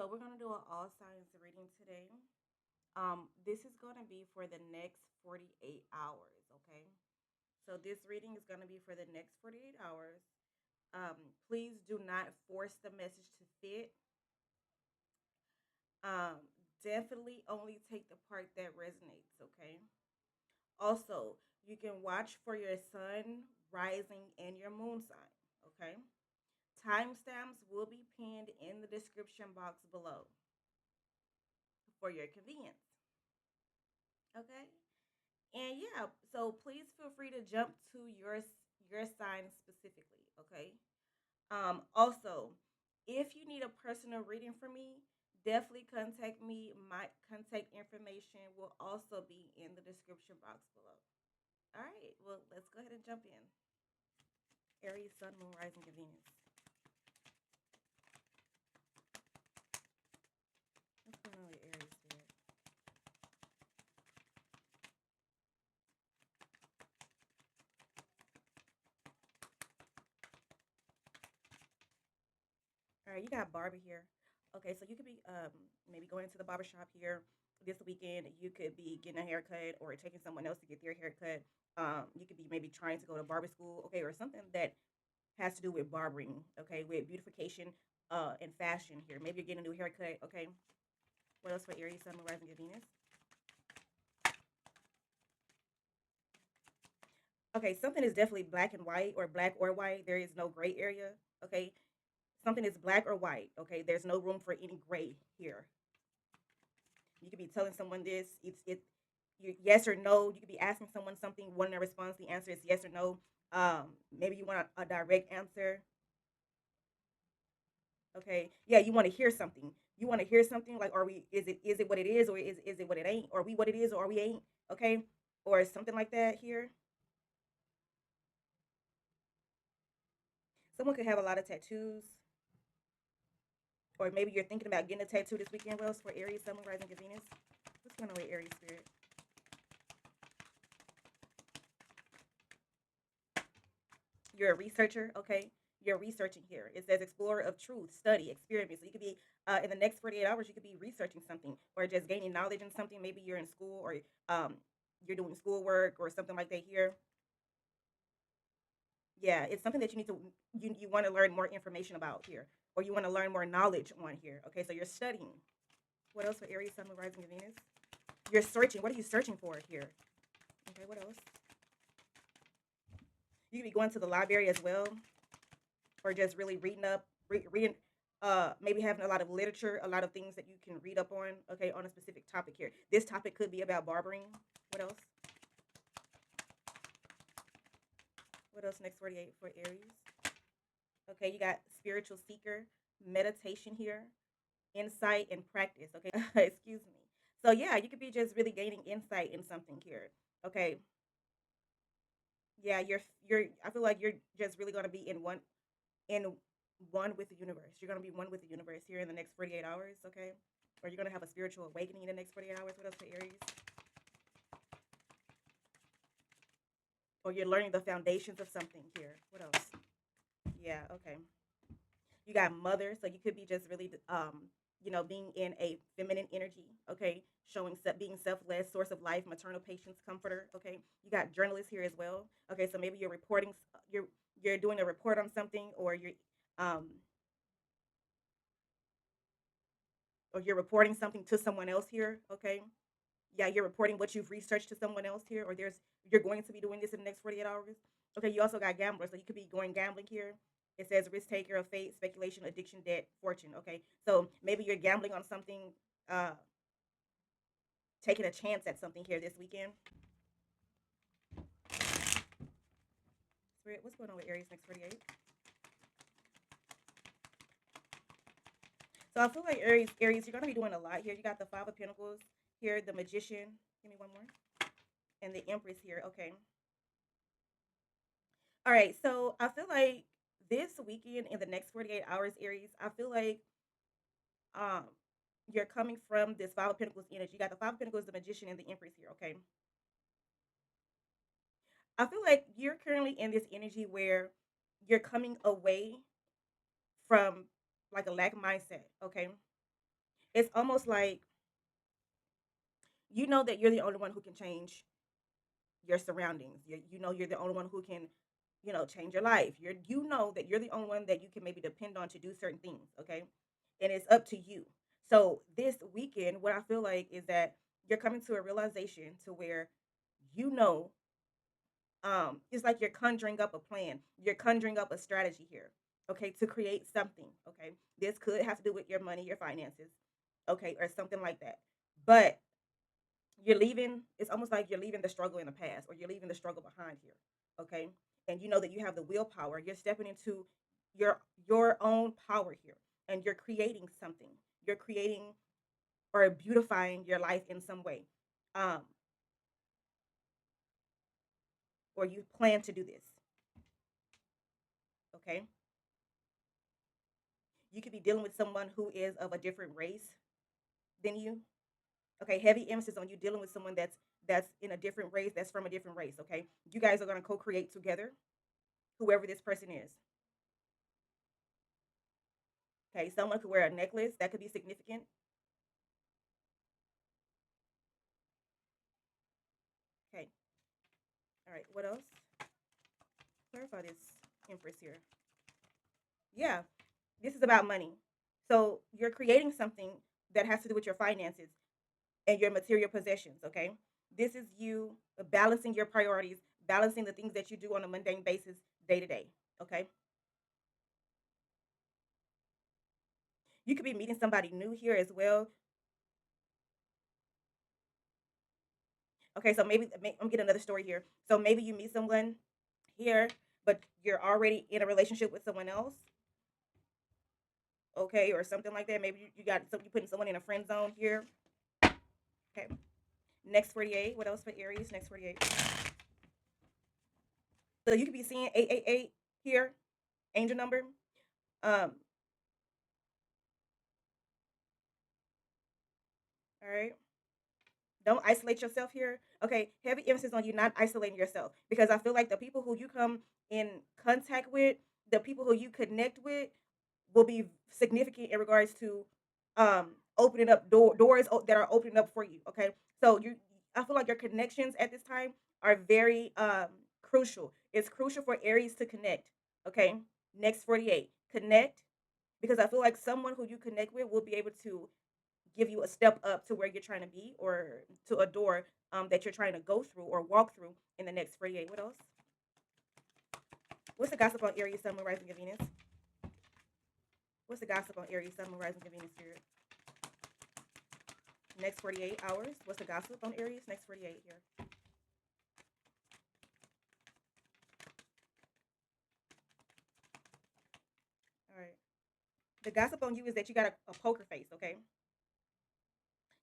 So we're gonna do an all signs reading today. This is gonna be for the next 48 hours. Okay. So this reading is gonna be for the next 48 hours. Please do not force the message to fit. Um, Definitely only take the part that resonates. Okay. Also, you can watch for your sun, rising, and your moon sign. Okay. Timestamps will be pinned in the description box below for your convenience. Okay. And yeah, so please feel free to jump to your sign specifically, okay? Also, if you need a personal reading from me, definitely contact me. My contact information will also be in the description box below. All right, well, let's go ahead and jump in. Aries, Sun, Moon, Rising, and Venus. What's going on with Aries here? All right, you got Barbie here. Okay, so you could be maybe going to the barber shop here this weekend. You could be getting a haircut or taking someone else to get their haircut. You could be maybe trying to go to barber school, okay, or something that has to do with barbering, okay, with beautification and fashion here. Maybe you're getting a new haircut, okay. What else for Aries, Sun, Moon, Rising, and Venus? Okay, something is definitely black and white or black or white. There is no gray area, okay. Something is black or white, okay. There's no room for any gray here. You could be telling someone this. You, yes or no. You could be asking someone something, wanting a response. The answer is yes or no. Maybe you want a direct answer. Okay, yeah, you want to hear something. You want to hear something like, are we? Is it what it is, or is it what it ain't? Or we what it is, or we ain't? Okay, or something like that here. Someone could have a lot of tattoos, or maybe you're thinking about getting a tattoo this weekend. What else for Aries, Sun, Moon, Rising, and Venus? What's going on with Aries spirit? You're a researcher, okay? You're researching here. It says explorer of truth, study, experiment. So you could be in the next 48 hours, you could be researching something or just gaining knowledge in something. Maybe you're in school or um, you're doing schoolwork or something like that here. Yeah, it's something that you need to you want to learn more information about here, or you want to learn more knowledge on here. Okay, so you're studying. What else for Aries, Sun, Moon, Rising, and Venus? You're searching. What are you searching for here? Okay, what else? You could be going to the library as well, or just really reading up, reading, maybe having a lot of literature, a lot of things that you can read up on. Okay, on a specific topic here. This topic could be about barbering. What else? What else next 48 for Aries? Okay, you got spiritual seeker, meditation here, insight and practice. Okay, excuse me. So yeah, you could be just really gaining insight in something here. Okay, yeah, you're. I feel like you're just really gonna be in one with the universe. You're gonna be one with the universe here in the next 48 hours. Okay, or you're gonna have a spiritual awakening in the next 48 hours. What else for Aries? Or you're learning the foundations of something here. What else? Yeah. Okay. You got mother, so you could be just really being in a feminine energy, okay, showing being selfless, source of life, maternal patience, comforter, okay. You got journalists here as well, okay, so maybe you're reporting, you're doing a report on something, um or you're reporting something to someone else here, okay. Yeah, you're reporting what you've researched to someone else here, or you're going to be doing this in the next 48 hours. Okay, you also got gamblers, so you could be going gambling here. It says risk taker of fate, speculation, addiction, debt, fortune. Okay, so maybe you're gambling on something, uh, taking a chance at something here this weekend. Spirit, what's going on with Aries next 48? So I feel like Aries, you're gonna be doing a lot here. You got the Five of Pentacles here, the Magician. Give me one more, and the Empress here. Okay. All right. So I feel like this weekend in the next 48 hours, Aries, I feel like um you're coming from this Five of Pentacles energy. You got the Five of Pentacles, the Magician, and the Empress here. Okay. I feel like you're currently in this energy where you're coming away from like a lack mindset. Okay. It's almost like you know that you're the only one who can change your surroundings. You know you're the only one who can, change your life. You know that you're the only one that you can maybe depend on to do certain things, okay? And it's up to you. So this weekend, what I feel like is that you're coming to a realization to where you know it's like you're conjuring up a plan. You're conjuring up a strategy here, okay, to create something, okay? This could have to do with your money, your finances, okay, or something like that. But you're leaving, it's almost like you're leaving the struggle in the past, or you're leaving the struggle behind here, okay? And you know that you have the willpower. You're stepping into your your own power here, and you're creating something. You're creating or beautifying your life in some way. um or you plan to do this, okay? You could be dealing with someone who is of a different race than you. Okay, heavy emphasis on you dealing with someone that's in a different race, that's from a different race, okay? You guys are going to co-create together, whoever this person is. Okay, someone could wear a necklace that could be significant. Okay, all right, what else? Clarify this, Empress here. Yeah, this is about money. So you're creating something that has to do with your finances and your material possessions, okay? This is you balancing your priorities, balancing the things that you do on a mundane basis day to day, okay? You could be meeting somebody new here as well. Okay, so maybe I'm getting another story here. So maybe you meet someone here, but you're already in a relationship with someone else, okay, or something like that. Maybe you got you putting someone in a friend zone here. Okay. Next 48. What else for Aries? Next 48. So you could be seeing 888 here, angel number. Um, all right. Don't isolate yourself here. Okay, heavy emphasis on you not isolating yourself, because I feel like the people who you come in contact with, the people who you connect with, will be significant in regards to opening up doors that are opening up for you. Okay, so I feel like your connections at this time are very crucial. It's crucial for Aries to connect. Okay, next 48, connect, because I feel like someone who you connect with will be able to give you a step up to where you're trying to be, or to a door that you're trying to go through or walk through in the next 48. What else? What's the gossip on Aries, Sun, Moon, Rising, and Venus? What's the gossip on Aries, Sun, Moon, Rising, and Venus, Spirit? Next 48 hours. What's the gossip on Aries? Next 48 here. All right. The gossip on you is that you got a poker face, okay?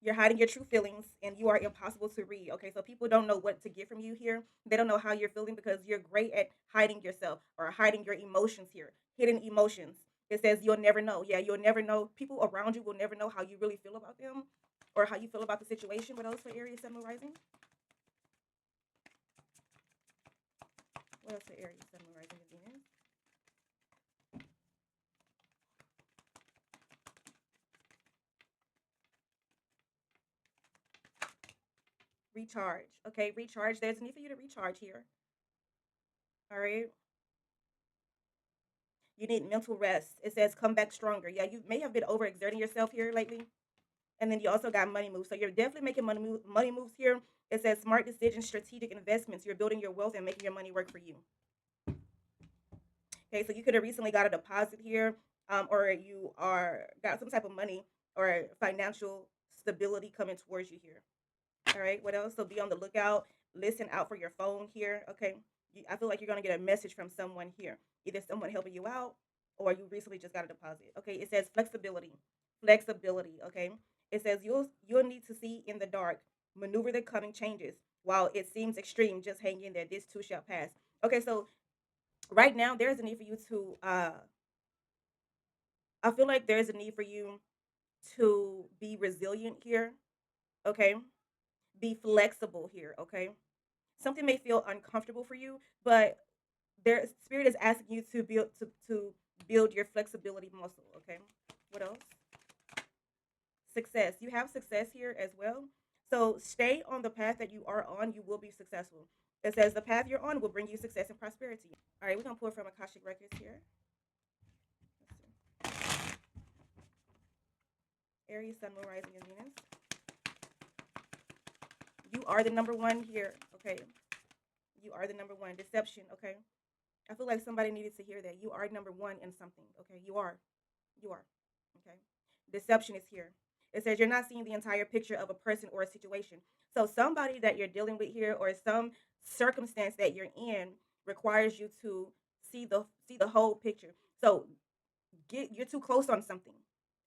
You're hiding your true feelings and you are impossible to read. Okay, so people don't know what to get from you here. They don't know how you're feeling because you're great at hiding yourself or hiding your emotions here. Hidden emotions. It says you'll never know. Yeah, you'll never know. People around you will never know how you really feel about them or how you feel about the situation. What else for Aries, Sun, Moon, Rising? What else for Aries, Sun, Moon, Rising, and Venus? Recharge. Okay, recharge. There's a need for you to recharge here. All right. You need mental rest. It says come back stronger. Yeah, you may have been overexerting yourself here lately. And then you also got money moves. So you're definitely making money moves here. It says smart decisions, strategic investments. You're building your wealth and making your money work for you. Okay, so you could have recently got a deposit here, or you are got some type of money or financial stability coming towards you here. All right, what else? So be on the lookout. Listen out for your phone here. Okay, I feel like you're gonna get a message from someone here, either someone helping you out or you recently just got a deposit. Okay, it says flexibility, flexibility. Okay, it says you'll need to see in the dark, maneuver the coming changes. While it seems extreme, just hang in there. This too shall pass. Okay, so right now there's a need for you to. I feel like there's a need for you to be resilient here. Okay, be flexible here. Okay, something may feel uncomfortable for you, but their spirit is asking you to build your flexibility muscle. Okay, what else? success. You have success here as well. So stay on the path that you are on. You will be successful. It says the path you're on will bring you success and prosperity. All right, we're gonna pull from Akashic Records here. Aries, Sun, Moon, Rising, and Venus. You are the number one here. Okay, you are the number one. Deception. Okay, I feel like somebody needed to hear that. You are number one in something. Okay, you are. You are. Okay. Deception is here. It says you're not seeing the entire picture of a person or a situation. So somebody that you're dealing with here or some circumstance that you're in requires you to see the whole picture. So you're too close on something.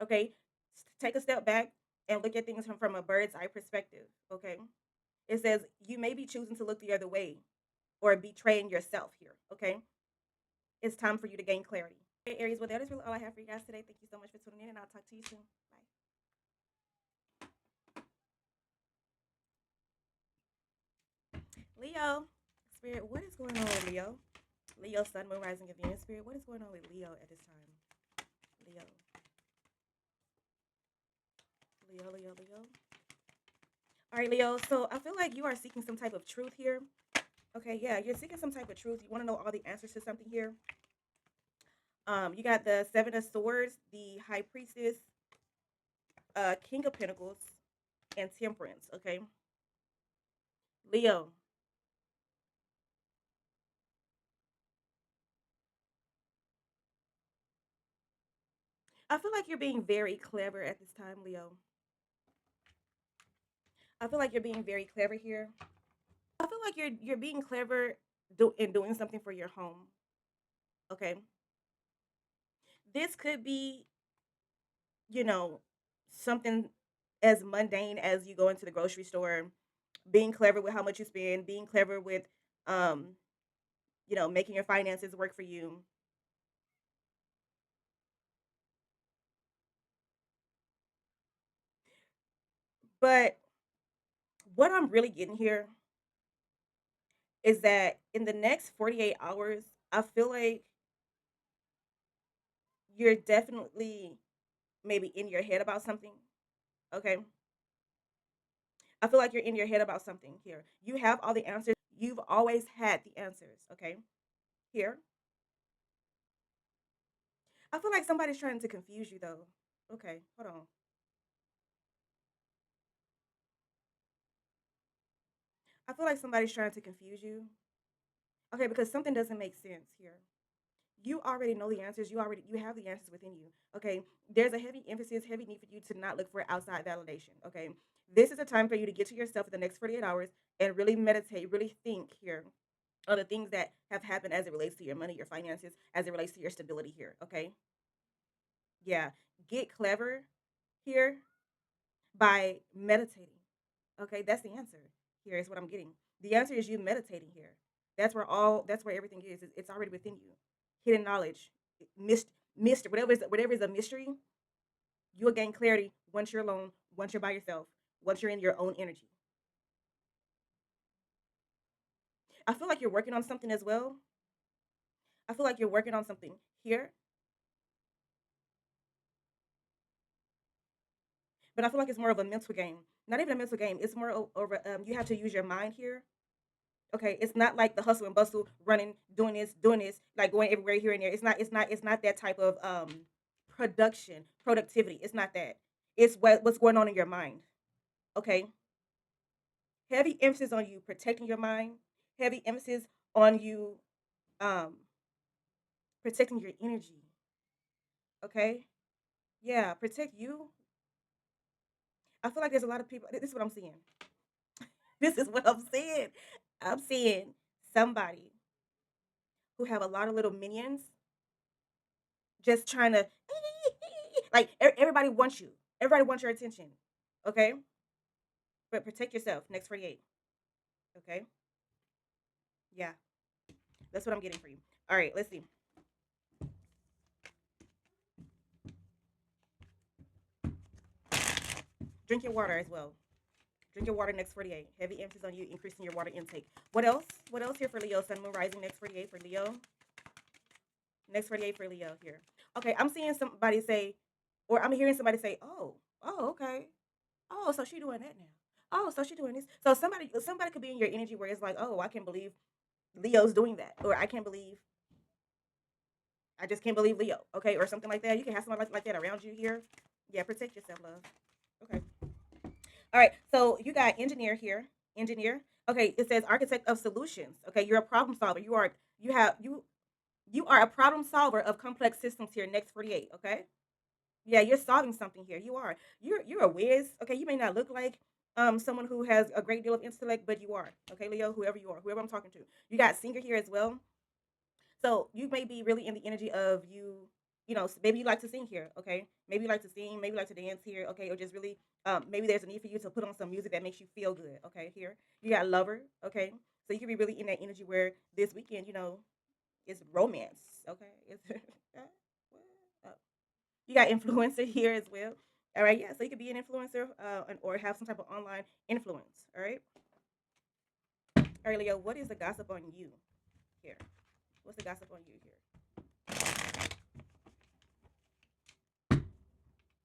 Okay? Take a step back and look at things from a bird's eye perspective. Okay? It says you may be choosing to look the other way or betraying yourself here. Okay? It's time for you to gain clarity. Okay, Aries, well, that is really all I have for you guys today. Thank you so much for tuning in, and I'll talk to you soon. Bye. Leo, Spirit, what is going on with Leo? Leo, Sun, Moon, Rising, and Venus. Spirit, what is going on with Leo at this time? Leo. Leo, Leo, Leo. All right, Leo, so I feel like you are seeking some type of truth here. Okay, yeah, you're seeking some type of truth. You want to know all the answers to something here. You got the Seven of Swords, the High Priestess, King of Pentacles, and Temperance. Okay, Leo. I feel like you're being very clever at this time, Leo. I feel like you're being very clever here. I feel like you're being clever in doing something for your home. Okay, this could be, you know, something as mundane as you go into the grocery store, being clever with how much you spend, being clever with, um, making your finances work for you. But what I'm really getting here is that in the next 48 hours, I feel like you're definitely maybe in your head about something. Okay. I feel like you're in your head about something here. You have all the answers. You've always had the answers. Okay. Here. I feel like somebody's trying to confuse you though. Okay. Hold on. I feel like somebody's trying to confuse you. Okay. Because something doesn't make sense here. You already know the answers. You have the answers within you. Okay. There's a heavy emphasis, heavy need for you to not look for outside validation. Okay. This is a time for you to get to yourself in the next 48 hours and really meditate, really think here on the things that have happened as it relates to your money, your finances, as it relates to your stability here. Okay. Yeah. Get clever here by meditating. Okay. That's the answer. Here is what I'm getting. The answer is you meditating here. That's where everything is. It's already within you. Hidden knowledge, mystery, whatever is a mystery, you will gain clarity once you're alone, once you're by yourself, once you're in your own energy. I feel like you're working on something as well. I feel like you're working on something here, but I feel like it's more of a mental game. Not even a mental game. It's more over. You have to use your mind here. Okay, it's not like the hustle and bustle, running, doing this, like going everywhere here and there. It's not that type of productivity. It's not that. It's what's going on in your mind. Okay, heavy emphasis on you protecting your mind. Heavy emphasis on you um, protecting your energy. Okay, yeah, protect you. I feel like there's a lot of people. This is what I'm seeing. This is what I'm seeing. I'm seeing somebody who have a lot of little minions just trying to like everybody wants you. Everybody wants your attention. Okay? But protect yourself. Next 48. Okay? Yeah. That's what I'm getting for you. All right, let's see. Drink your water as well. Drink your water next 48. Heavy emphasis on you increasing your water intake. What else? What else here for Leo? Sun, Moon, Rising next 48 for Leo. Next 48 for Leo here. Okay, I'm seeing somebody say, or I'm hearing somebody say, oh, Oh, okay. Oh, so she doing that now. Oh, so she doing this. So somebody could be in your energy where it's like, oh, I can't believe Leo's doing that, or I just can't believe Leo, okay, or something like that. You can have somebody like that around you here. Yeah, protect yourself, love. Okay. All right. So you got engineer here. Engineer. Okay. It says architect of solutions. Okay. You're a problem solver. You are a problem solver of complex systems here. Next 48. Okay. Yeah, you're solving something here. You are. You're a whiz. Okay. You may not look like someone who has a great deal of intellect, but you are. Okay, Leo. Whoever you are, whoever I'm talking to. You got singer here as well. So you may be really in the energy of you, maybe you like to sing here, okay? Maybe you like to sing, maybe you like to dance here, okay? Or just really, maybe there's a need for you to put on some music that makes you feel good, okay? Here, you got lover, okay? So you can be really in that energy where this weekend, it's romance, okay? It's uh, you got influencer here as well. All right, yeah. So you could be an influencer, or have some type of online influence. All right. All right, Leo. What is the gossip on you here? What's the gossip on you here?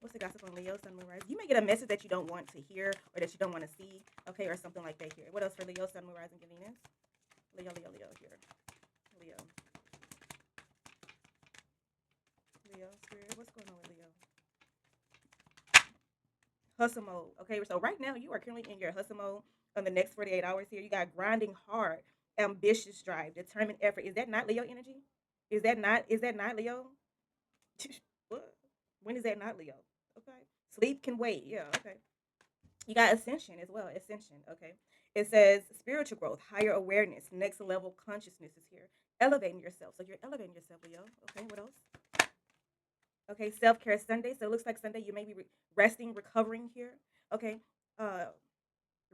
What's the gossip on Leo, Sun, Moon, Rise? You may get a message that you don't want to hear or that you don't want to see, okay, or something like that here. What else for Leo, Sun, Moon, Rise, and Venus? Leo, Leo, Leo here. Leo. Leo, Spirit. What's going on with Leo? Hustle mode. Okay, so right now you are currently in your hustle mode on the next 48 hours here. You got grinding hard, ambitious drive, determined effort. Is that not Leo energy? Is that not Leo? What? When is that not Leo? Okay. Sleep can wait. Yeah, okay. You got ascension as well. Ascension. Okay. It says spiritual growth, higher awareness, next level consciousness is here. Elevating yourself. So you're elevating yourself, Leo. Okay. What else? Okay. Self care Sunday. So it looks like Sunday you may be resting, recovering here. Okay. Uh,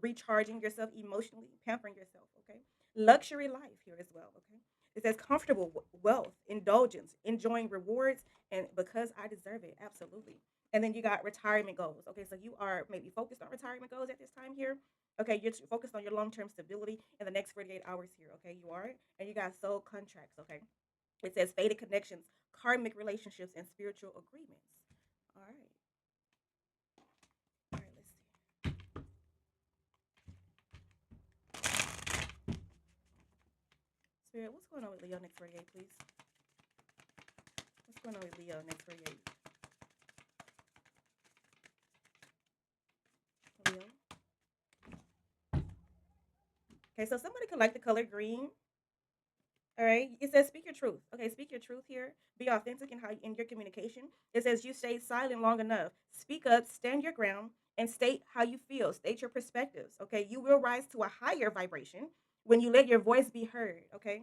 recharging yourself emotionally, pampering yourself. Okay. Luxury life here as well. Okay. It says comfortable wealth, indulgence, enjoying rewards, and because I deserve it. Absolutely. And then you got retirement goals. Okay. So you are maybe focused on retirement goals at this time here. Okay. You're focused on your long term stability in the next 48 hours here. Okay. You are. And you got soul contracts. Okay. It says faded connections, karmic relationships, and spiritual agreements. All right. All right. Let's see. Spirit, what's going on with Leo next 48, please? What's going on with Leo next 48? Leo. Okay, so somebody could like the color green. All right. It says speak your truth. Okay, speak your truth here. Be authentic in your communication. It says you stayed silent long enough. Speak up, stand your ground, and state how you feel. State your perspectives. Okay. You will rise to a higher vibration when you let your voice be heard. Okay.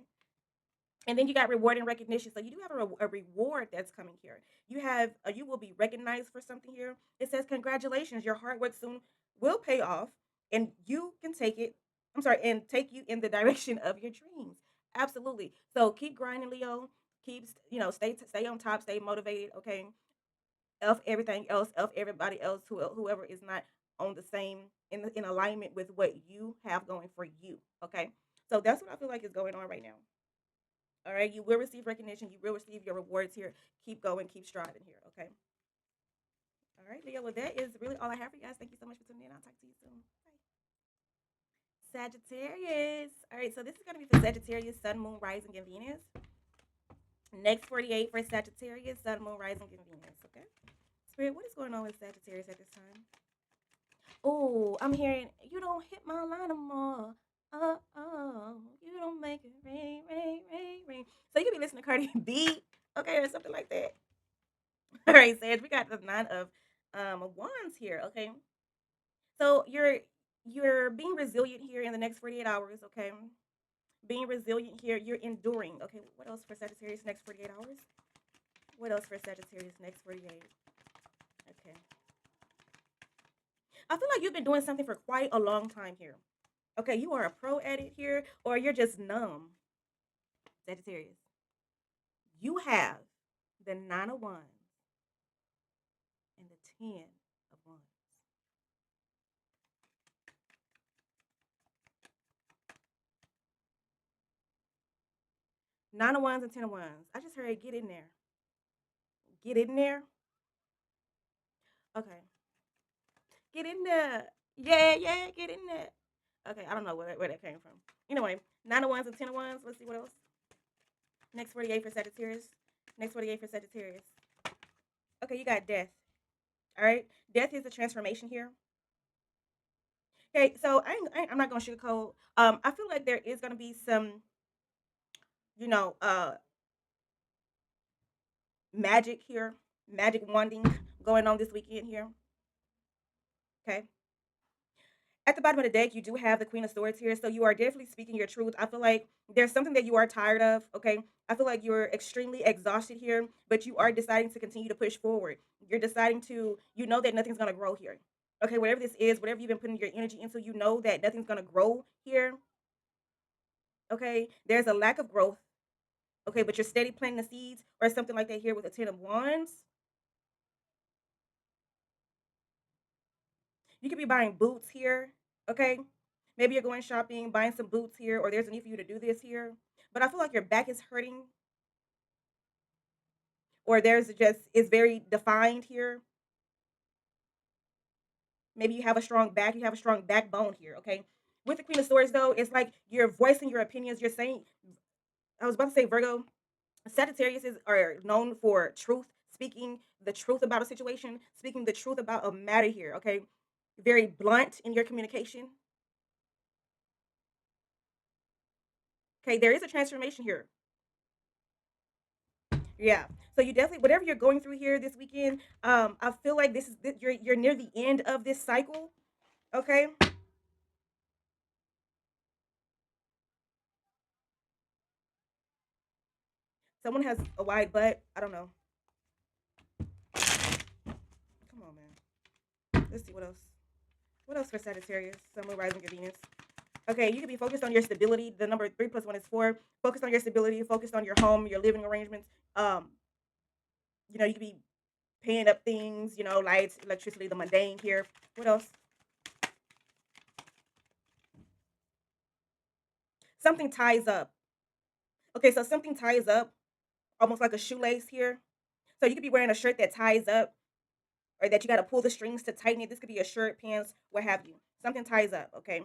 And then you got reward and recognition. So you do have a reward that's coming here. You will be recognized for something here. It says congratulations, your hard work soon will pay off, and you can take it. I'm sorry, and take you in the direction of your dreams. Absolutely. So keep grinding, Leo. Keep stay on top, stay motivated. Okay. F everything else, F everybody else whoever is not on the same in alignment with what you have going for you. Okay. So that's what I feel like is going on right now. All right, you will receive recognition. You will receive your rewards here. Keep going, keep striving here. Okay. All right, Leo. Well, that is really all I have for you guys. Thank you so much for tuning in. I'll talk to you soon. Bye. Sagittarius. All right, so this is going to be for Sagittarius, Sun, Moon, Rising, and Venus. Next 48 for Sagittarius, Sun, Moon, Rising, and Venus. Okay. Spirit, what is going on with Sagittarius at this time? Oh, I'm hearing you don't hit my line no more. Oh, you don't make it rain, rain, rain, rain. So you could be listening to Cardi B, okay, or something like that. All right, Sage, we got the nine of wands here. Okay, so you're being resilient here in the next 48 hours. Okay, being resilient here. You're enduring. Okay, what else for Sagittarius next 48 hours? What else for Sagittarius next 48? Okay, I feel like you've been doing something for quite a long time here. Okay, you are a pro at it here, or you're just numb, Sagittarius. You have the nine of wands and the 10 of wands. Nine of wands and 10 of wands. I just heard get in there. Get in there. Okay. Get in there. Yeah, yeah, get in there. Okay, I don't know where that came from. Anyway, 9 of Wands and 10 of Wands. Let's see what else. Next 48 for Sagittarius. Next 48 for Sagittarius. Okay, you got death. All right. Death is a transformation here. Okay, so I'm not going to sugarcoat. I feel like there is going to be some, you know, magic here, magic wanding going on this weekend here. Okay. At the bottom of the deck, you do have the Queen of Swords here. So you are definitely speaking your truth. I feel like there's something that you are tired of. Okay. I feel like you're extremely exhausted here, but you are deciding to continue to push forward. You're deciding to, you know that nothing's going to grow here. Okay. Whatever this is, whatever you've been putting your energy into, you know that nothing's going to grow here. Okay. There's a lack of growth. Okay. But you're steady planting the seeds or something like that here with the 10 of Wands. You could be buying boots here, okay? Maybe you're going shopping, buying some boots here, or there's a need for you to do this here. But I feel like your back is hurting, or there's just it's very defined here. Maybe you have a strong back, you have a strong backbone here, okay? With the Queen of Swords, though, it's like you're voicing your opinions. You're saying, I was about to say Virgo, Sagittarius are known for truth, speaking the truth about a situation, speaking the truth about a matter here, okay? Very blunt in your communication. Okay, there is a transformation here. Yeah. So you definitely whatever you're going through here this weekend, I feel like you're near the end of this cycle. Okay. Someone has a wide butt. I don't know. Come on, man. Let's see what else. What else for Sagittarius? Sun, Moon, Rising, and Venus. Okay, you can be focused on your stability. The number 3 plus 1 is 4. Focused on your stability. Focused on your home, your living arrangements. You could be paying up things. Lights, electricity, the mundane here. What else? Something ties up. Okay, so something ties up, almost like a shoelace here. So you could be wearing a shirt that ties up, or that you got to pull the strings to tighten it. This could be a shirt, pants, what have you. Something ties up, okay?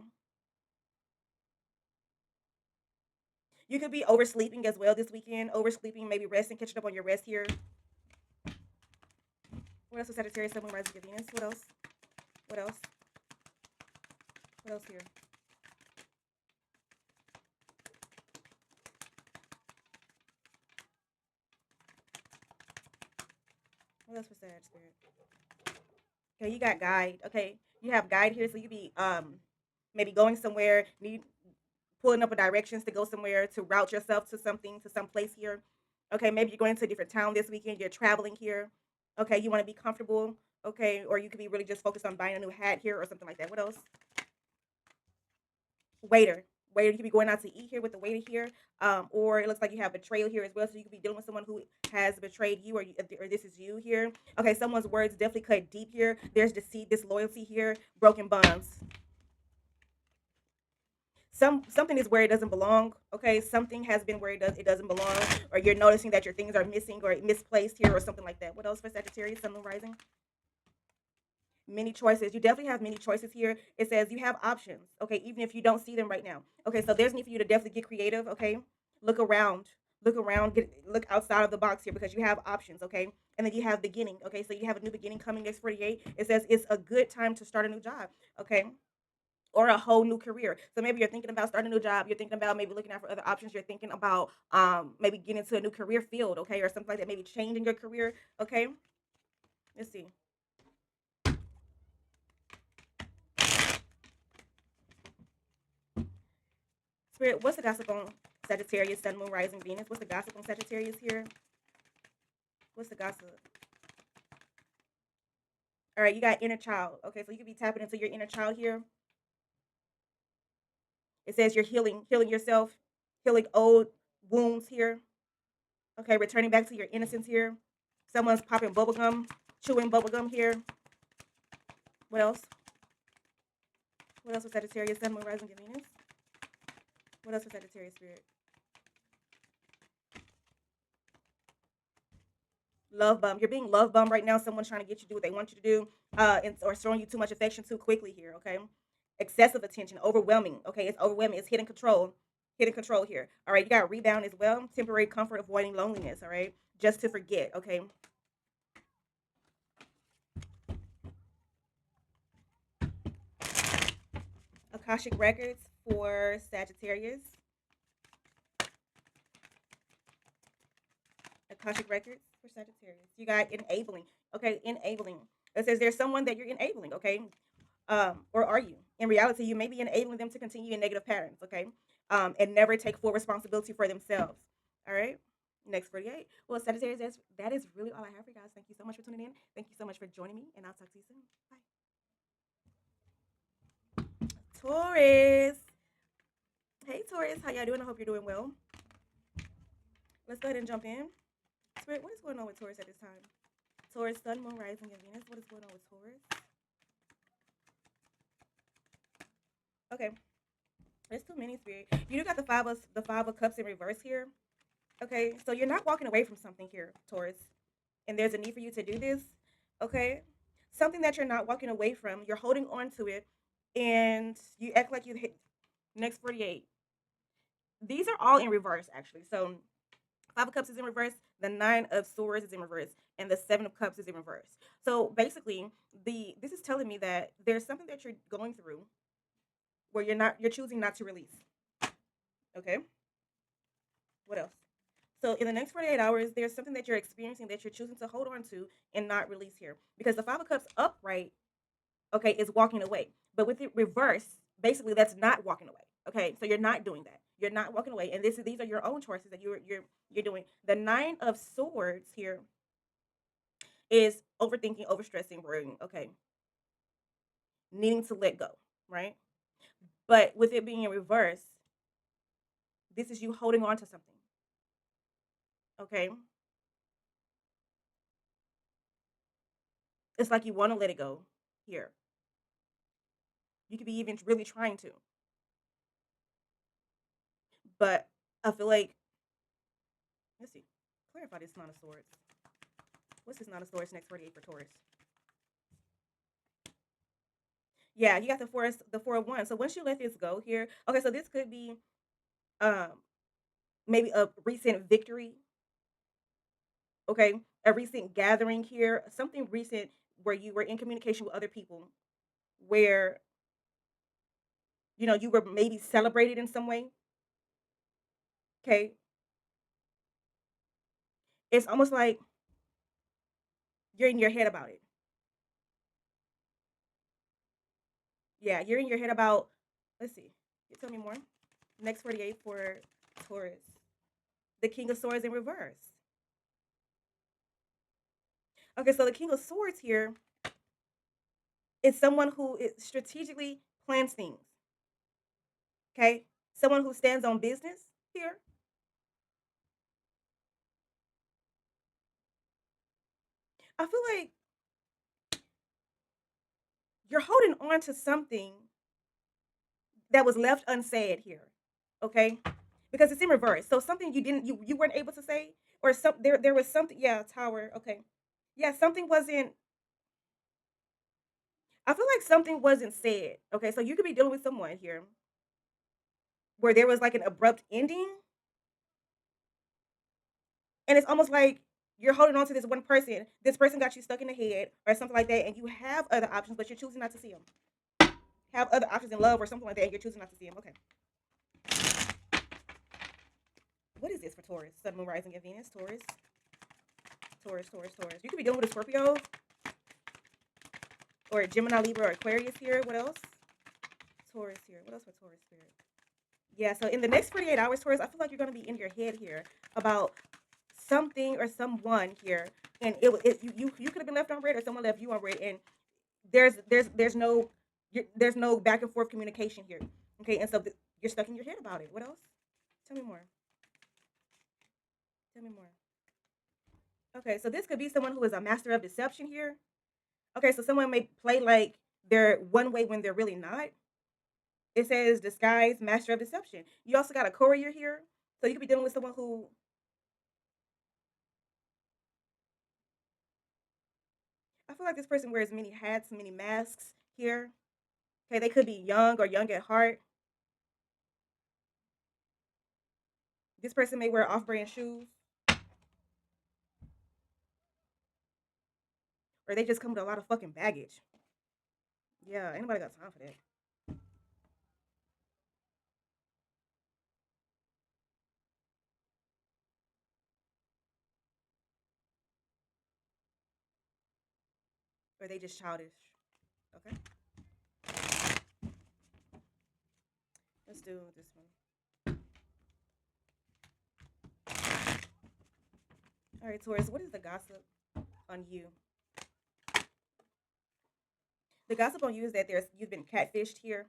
You could be oversleeping as well this weekend. Oversleeping, maybe resting, catching up on your rest here. What else with Sagittarius, Sun, Moon, Rising, Venus? What else? What else? What else here? What else for Sag Spirit? Okay, you got guide. Okay, you have guide here, so you be maybe going somewhere, need pulling up a directions to go somewhere, to route yourself to something, to some place here. Okay, maybe you're going to a different town this weekend. You're traveling here. Okay, you want to be comfortable. Okay, or you could be really just focused on buying a new hat here or something like that. What else? Waiter. Waiter, you could be going out to eat here with the waiter here. Or it looks like you have betrayal here as well. So you could be dealing with someone who has betrayed you, or this is you here. Okay, someone's words definitely cut deep here. There's deceit, disloyalty here, broken bonds. Something is where it doesn't belong. Okay, something has been where it doesn't belong, or you're noticing that your things are missing or misplaced here, or something like that. What else for Sagittarius, Sun, Moon, Rising? Many choices. You definitely have many choices here. It says you have options. Okay, even if you don't see them right now. Okay, so there's need for you to definitely get creative. Okay, look around. Look around. Look outside of the box here, because you have options. Okay, and then you have beginning. Okay, so you have a new beginning coming next 48. It says it's a good time to start a new job. Okay, or a whole new career. So maybe you're thinking about starting a new job. You're thinking about maybe looking out for other options. You're thinking about maybe getting into a new career field. Okay, or something like that. Maybe changing your career. Okay, let's see. Spirit, what's the gossip on Sagittarius, Sun, Moon, Rising, Venus? What's the gossip on Sagittarius here? What's the gossip? All right, you got inner child. Okay, so you could be tapping into your inner child here. It says you're healing yourself, healing old wounds here. Okay, returning back to your innocence here. Someone's popping bubblegum, chewing bubblegum here. What else? What else with Sagittarius, Sun, Moon, Rising, and Venus? What else with Sagittarius, Spirit? Love bummed. You're being love bummed right now. Someone's trying to get you to do what they want you to do, or showing you too much affection too quickly here. Okay, excessive attention, overwhelming. Okay, it's overwhelming. It's hidden control here. All right, you got rebound as well. Temporary comfort, avoiding loneliness. All right, just to forget. Okay, Akashic records for Sagittarius. Akashic records for Sagittarius. You got enabling. Okay, enabling. It says there's someone that you're enabling. Okay, or are you? In reality, you may be enabling them to continue in negative patterns, okay? And never take full responsibility for themselves. All right. Next 48. Well, Sagittarius, that is really all I have for you guys. Thank you so much for tuning in. Thank you so much for joining me, and I'll talk to you soon. Bye. Taurus. Hey, Taurus. How y'all doing? I hope you're doing well. Let's go ahead and jump in. Spirit, what is going on with Taurus at this time? Taurus, Sun, Moon, Rising, and Venus. What is going on with Taurus? Okay. There's too many, Spirit. You do got the five of cups in reverse here. Okay, so you're not walking away from something here, Taurus, and there's a need for you to do this. Okay, something that you're not walking away from, you're holding on to it, and you act like you hit next 48. These are all in reverse, actually. So Five of Cups is in reverse, the Nine of Swords is in reverse, and the Seven of Cups is in reverse. So basically, this is telling me that there's something that you're going through where you're choosing not to release. Okay, what else? So in the next 48 hours, there's something that you're experiencing that you're choosing to hold on to and not release here. Because the Five of Cups upright, okay, is walking away. But with it reverse, basically that's not walking away. Okay, so you're not doing that. You're not walking away. And these are your own choices that you're doing. The Nine of Swords here is overthinking, overstressing, worrying, okay, needing to let go, right? But with it being in reverse, this is you holding on to something. Okay. It's like you want to let it go here. You could be even really trying to. But I feel like, let's see, clarify this Nine of Swords. What's this Nine of Swords next 48 for Taurus? Yeah, you got the four of Wands. So once you let this go here, okay, so this could be um maybe a recent victory, okay, a recent gathering here, something recent where you were in communication with other people, where you were maybe celebrated in some way. Okay, it's almost like you're in your head about it. Yeah, you're in your head about. Let's see. You tell me more. Next 48 for Taurus. The King of Swords in reverse. Okay, so the King of Swords here is someone who strategically plans things. Okay, someone who stands on business here. I feel like you're holding on to something that was left unsaid here. Okay, because it's in reverse. So something you weren't able to say, or there was something. Yeah, Tower. Okay, yeah, something wasn't. I feel like something wasn't said. Okay, so you could be dealing with someone here where there was like an abrupt ending, and it's almost like you're holding on to this one person. This person got you stuck in the head or something like that, and you have other options, but you're choosing not to see them. Have other options in love or something like that, and you're choosing not to see them. Okay, what is this for Taurus? Sun, Moon, Rising, and Venus. Taurus, Taurus, Taurus, Taurus. You could be dealing with a Scorpio or a Gemini, Libra, or Aquarius here. What else? Taurus here. What else for Taurus spirit? Yeah, so in the next 48 hours, Taurus, I feel like you're going to be in your head here about something or someone here, and you could have been left on red or someone left you on red, and there's no there's no back and forth communication here. Okay, and so you're stuck in your head about it. What else? Tell me more. Tell me more. Okay, so this could be someone who is a master of deception here. Okay, so someone may play like they're one way when they're really not. It says disguise, master of deception. You also got a courier here. So you could be dealing with someone who feel like this person wears many hats, many masks here. Okay, they could be young or young at heart. This person may wear off-brand shoes, or they just come with a lot of fucking baggage. Yeah, ain't nobody got time for that. Or they just childish. Okay, let's do this one. All right, Taurus, what is the gossip on you? The gossip on you is that you've been catfished here.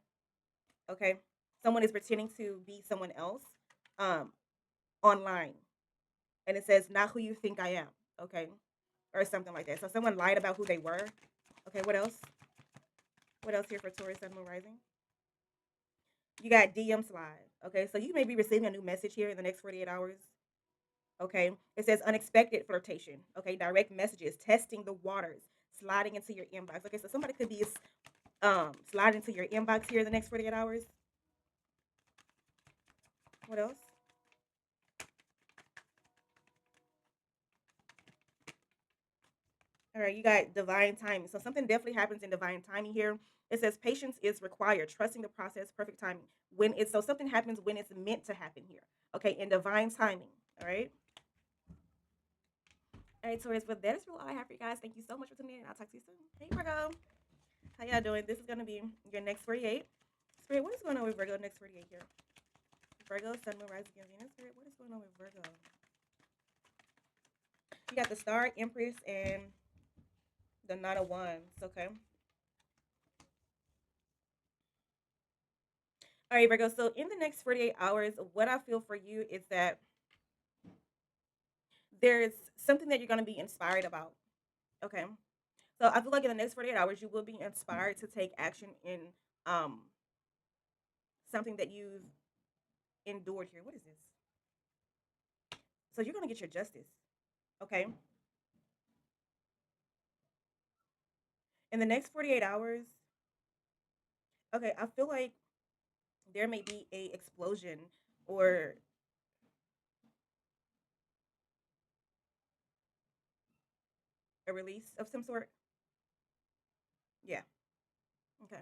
Okay, someone is pretending to be someone else, um, online, and it says not who you think I am. Okay, or something like that. So someone lied about who they were. Okay, what else? What else here for Taurus Sun Moon Rising? You got DM slide. Okay, so you may be receiving a new message here in the next 48 hours. Okay, it says unexpected flirtation. Okay, direct messages, testing the waters, sliding into your inbox. Okay, so somebody could be sliding into your inbox here in the next 48 hours. What else? All right, you got divine timing. So something definitely happens in divine timing here. It says patience is required, trusting the process, perfect timing. When it's so something happens when it's meant to happen here. Okay, in divine timing. All right. All right, Taurus, but that is really all I have for you guys. Thank you so much for tuning in. I'll talk to you soon. Hey, Virgo. How y'all doing? This is going to be your next 48. Spirit, what is going on with Virgo next 48 here? Virgo, Sun, Moon, Rising, Venus. Spirit, what is going on with Virgo? You got the Star, Empress, and the Knight of Wands. Okay. All right, Virgo. So in the next 48 hours, what I feel for you is that there's something that you're going to be inspired about. Okay. So I feel like in the next 48 hours, you will be inspired to take action in um something that you've endured here. What is this? So you're going to get your justice. Okay. In the next 48 hours, okay, I feel like there may be a explosion or a release of some sort. Yeah. Okay.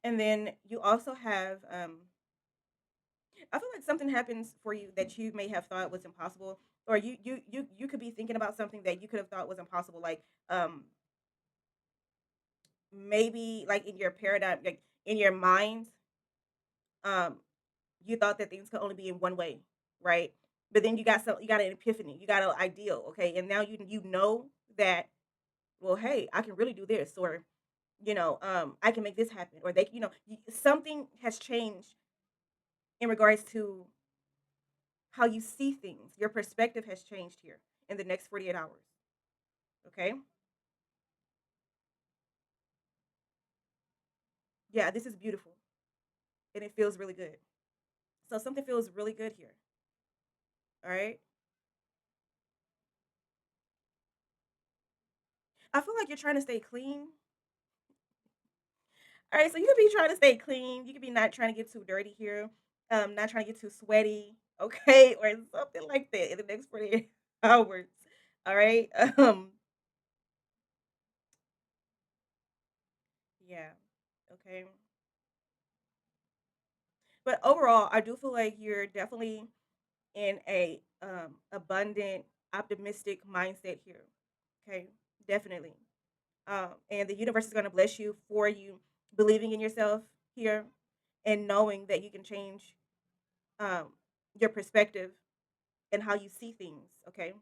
And then you also have I feel like something happens for you that you may have thought was impossible, or you could be thinking about something that you could have thought was impossible, like maybe like in your paradigm, like in your mind, um you thought that things could only be in one way, right? But then you got an epiphany, you got an ideal, okay, and now you know that, well, hey, I can really do this, or I can make this happen, or something has changed in regards to how you see things. Your perspective has changed here in the next 48 hours. Okay. Yeah, this is beautiful and it feels really good. So something feels really good here. All right. I feel like you're trying to stay clean. All right. So you could be trying to stay clean. You could be not trying to get too dirty here. Not trying to get too sweaty. Okay. Or something like that in the next 48 hours. All right. Yeah. Okay. But overall, I do feel like you're definitely in a abundant, optimistic mindset here. Okay, definitely. And the universe is going to bless you for you believing in yourself here and knowing that you can change um, your perspective and how you see things. Okay,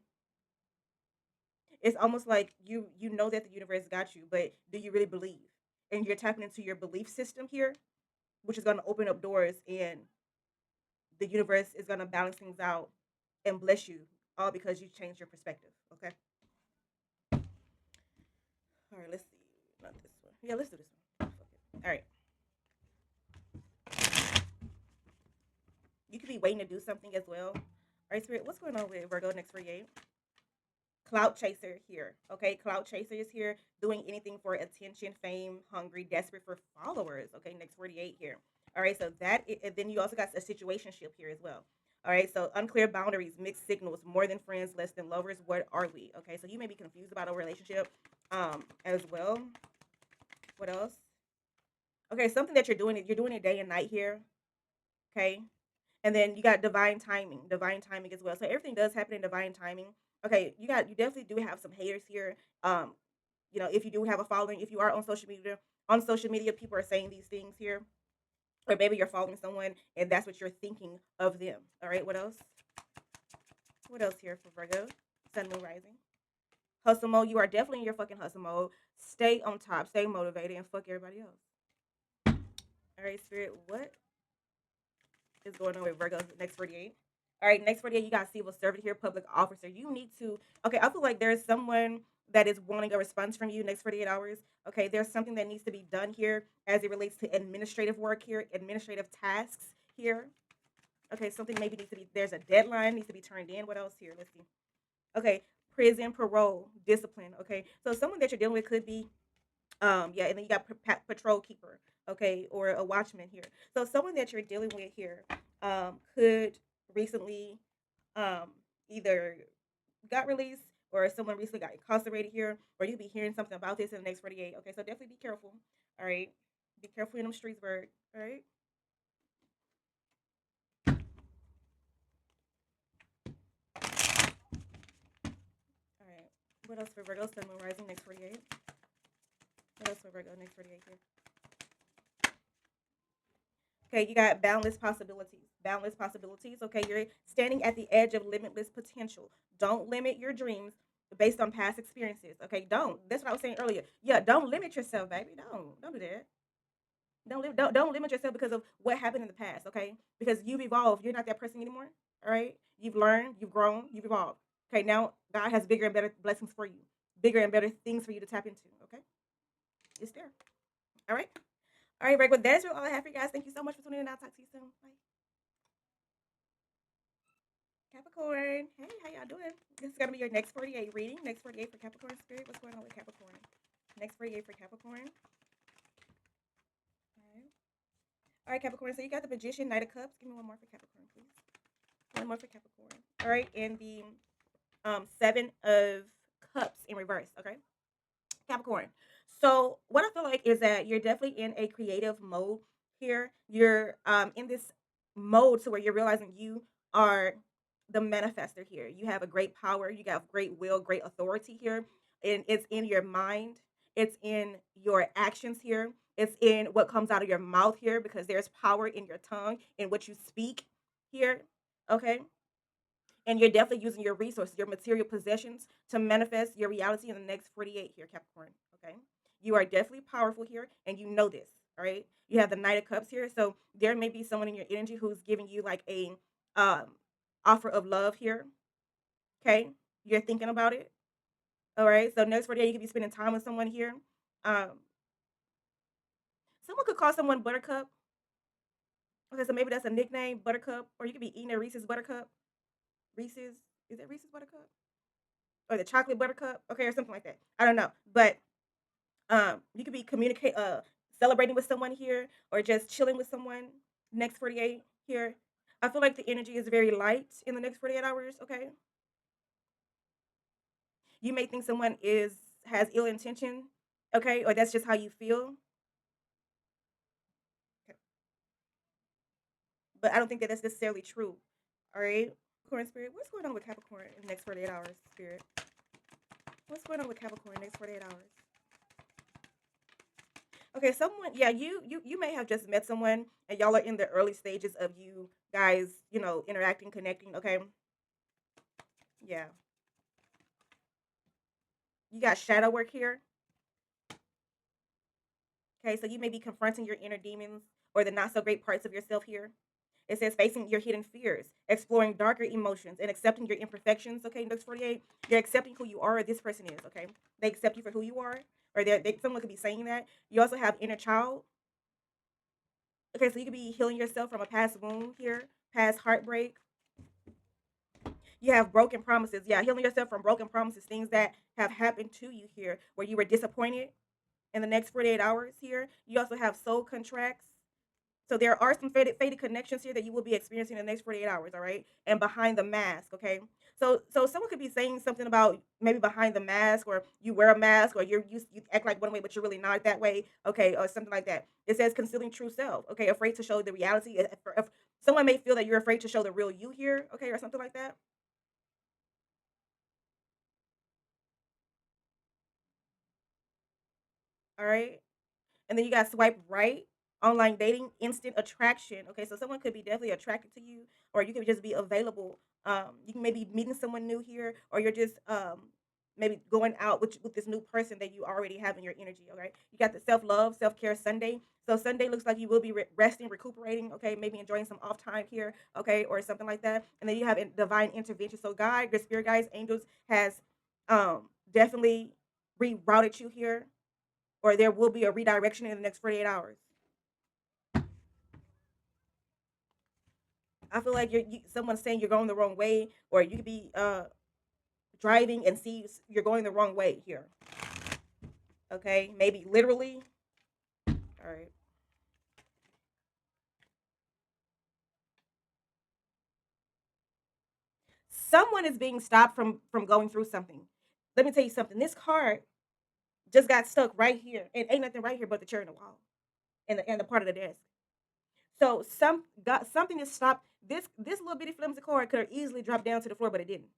it's almost like you know that the universe got you, but do you really believe? And you're tapping into your belief system here, which is going to open up doors, and the universe is going to balance things out and bless you, all because you changed your perspective. Okay. All right, let's see. Not this one. Yeah, let's do this one. All right. You could be waiting to do something as well. All right, Spirit, what's going on with Virgo next 48? Clout chaser here. Okay, clout chaser is here, doing anything for attention, fame, hungry, desperate for followers. Okay, next 48 here. All right, so and then you also got a situationship here as well. All right, so unclear boundaries, mixed signals, more than friends, less than lovers. What are we? Okay, so you may be confused about a relationship as well. What else? Okay, something that you're doing it day and night here. Okay, and then you got divine timing as well. So everything does happen in divine timing. Okay, you definitely do have some haters here. If you do have a following, if you are on social media, people are saying these things here, or maybe you're following someone and that's what you're thinking of them. All right, what else? What else here for Virgo? Sun, Moon, Rising. Hustle mode. You are definitely in your fucking hustle mode. Stay on top. Stay motivated, and fuck everybody else. All right, Spirit. What is going on with Virgo next 48? All right, next 48, you got civil servant here, public officer. You need to, okay, I feel like there's someone that is wanting a response from you next 48 hours. Okay, there's something that needs to be done here as it relates to administrative work here, administrative tasks here. Okay, something maybe needs to be, there's a deadline, needs to be turned in. What else here? Let's see. Okay, prison, parole, discipline. Okay, so someone that you're dealing with could be yeah, and then you got patrol keeper, okay, or a watchman here. So someone that you're dealing with here could recently um either got released or someone recently got incarcerated here, or you could be hearing something about this in the next 48. Okay, so definitely be careful. All right, be careful in them streets, bird. All right. All right. What else for Virgo? Sun, Moon, Rising next 48. What else for Virgo next 48 here? Okay, you got boundless possibilities. Boundless possibilities. Okay, you're standing at the edge of limitless potential. Don't limit your dreams based on past experiences. Okay, don't. That's what I was saying earlier. Yeah, don't limit yourself, baby. Don't do that. Don't limit yourself because of what happened in the past. Okay, because you've evolved. You're not that person anymore. All right, you've learned, you've grown, you've evolved. Okay, now God has bigger and better blessings for you, bigger and better things for you to tap into. Okay, it's there. All right. All right, Greg. Well, that's all I have for you guys. Thank you so much for tuning in. I'll talk to you soon. Bye. Capricorn. Hey, how y'all doing? This is gonna be your next 48 reading. Next 48 for Capricorn spirit. What's going on with Capricorn? Next 48 for Capricorn. All right. All right, Capricorn. So you got the Magician, Knight of Cups. Give me one more for Capricorn, please. One more for Capricorn. All right, and the Seven of Cups in reverse. Okay, Capricorn. So what I feel like is that you're definitely in a creative mode here. You're in this mode to where you're realizing you are the manifester here. You have a great power, you got great will, great authority here. And it's in your mind, it's in your actions here, it's in what comes out of your mouth here because there's power in your tongue in what you speak here. Okay, and you're definitely using your resources, your material possessions to manifest your reality in the next 48 here, Capricorn. Okay. You are definitely powerful here, and you know this. All right. You have the Knight of Cups here. So there may be someone in your energy who's giving you like a um, offer of love here. Okay. You're thinking about it. All right. So next 48, you could be spending time with someone here. Um, Someone could call someone Buttercup. Okay. So maybe that's a nickname, Buttercup, or you could be eating a Reese's Buttercup. Reese's. Is it Reese's Buttercup? Or the chocolate buttercup, okay, or something like that. I don't know, but you could be celebrating with someone here, or just chilling with someone. Next 48 here, I feel like the energy is very light in the next 48 hours. Okay, you may think someone is has ill intention, okay, or that's just how you feel. Okay. But I don't think that that's necessarily true. All right, Capricorn spirit, what's going on with Capricorn in the next 48 hours? Spirit, what's going on with Capricorn in the next 48 hours? Okay, someone, yeah, you may have just met someone and y'all are in the early stages of you guys, interacting, connecting. Okay, yeah, you got shadow work here. Okay, so you may be confronting your inner demons or the not so great parts of yourself here. It says facing your hidden fears, exploring darker emotions, and accepting your imperfections. Okay, next 48, you're accepting who you are, or this person is. Okay, they accept you for who you are, or someone could be saying that. You also have inner child. Okay, so you could be healing yourself from a past wound here, past heartbreak. You have broken promises. Yeah, healing yourself from broken promises, things that have happened to you here where you were disappointed in the next 48 hours here. You also have soul contracts. So there are some faded connections here that you will be experiencing in the next 48 hours, all right? And behind the mask, okay? So someone could be saying something about maybe behind the mask, or you wear a mask, or you act like one way but you're really not that way, okay, or something like that. It says concealing true self, okay? Afraid to show the reality. If someone may feel that you're afraid to show the real you here, okay, or something like that. All right. And then you got swipe right, online dating, instant attraction. Okay, so someone could be definitely attracted to you, or you could just be available. You can maybe meeting someone new here, or you're just maybe going out with this new person that you already have in your energy. Okay, you got the self love, self care Sunday. So Sunday looks like you will be resting, recuperating. Okay, maybe enjoying some off time here. Okay, or something like that. And then you have divine intervention. So God, your spirit guides, angels has definitely rerouted you here, or there will be a redirection in the next 48 hours. I feel like someone's saying you're going the wrong way, or you could be driving and see you're going the wrong way here. Okay, maybe literally. All right. Someone is being stopped from going through something. Let me tell you something. This car just got stuck right here, and ain't nothing right here but the chair in the wall and the part of the desk. So something is stopped. This little bitty flimsy car could have easily dropped down to the floor, but it didn't.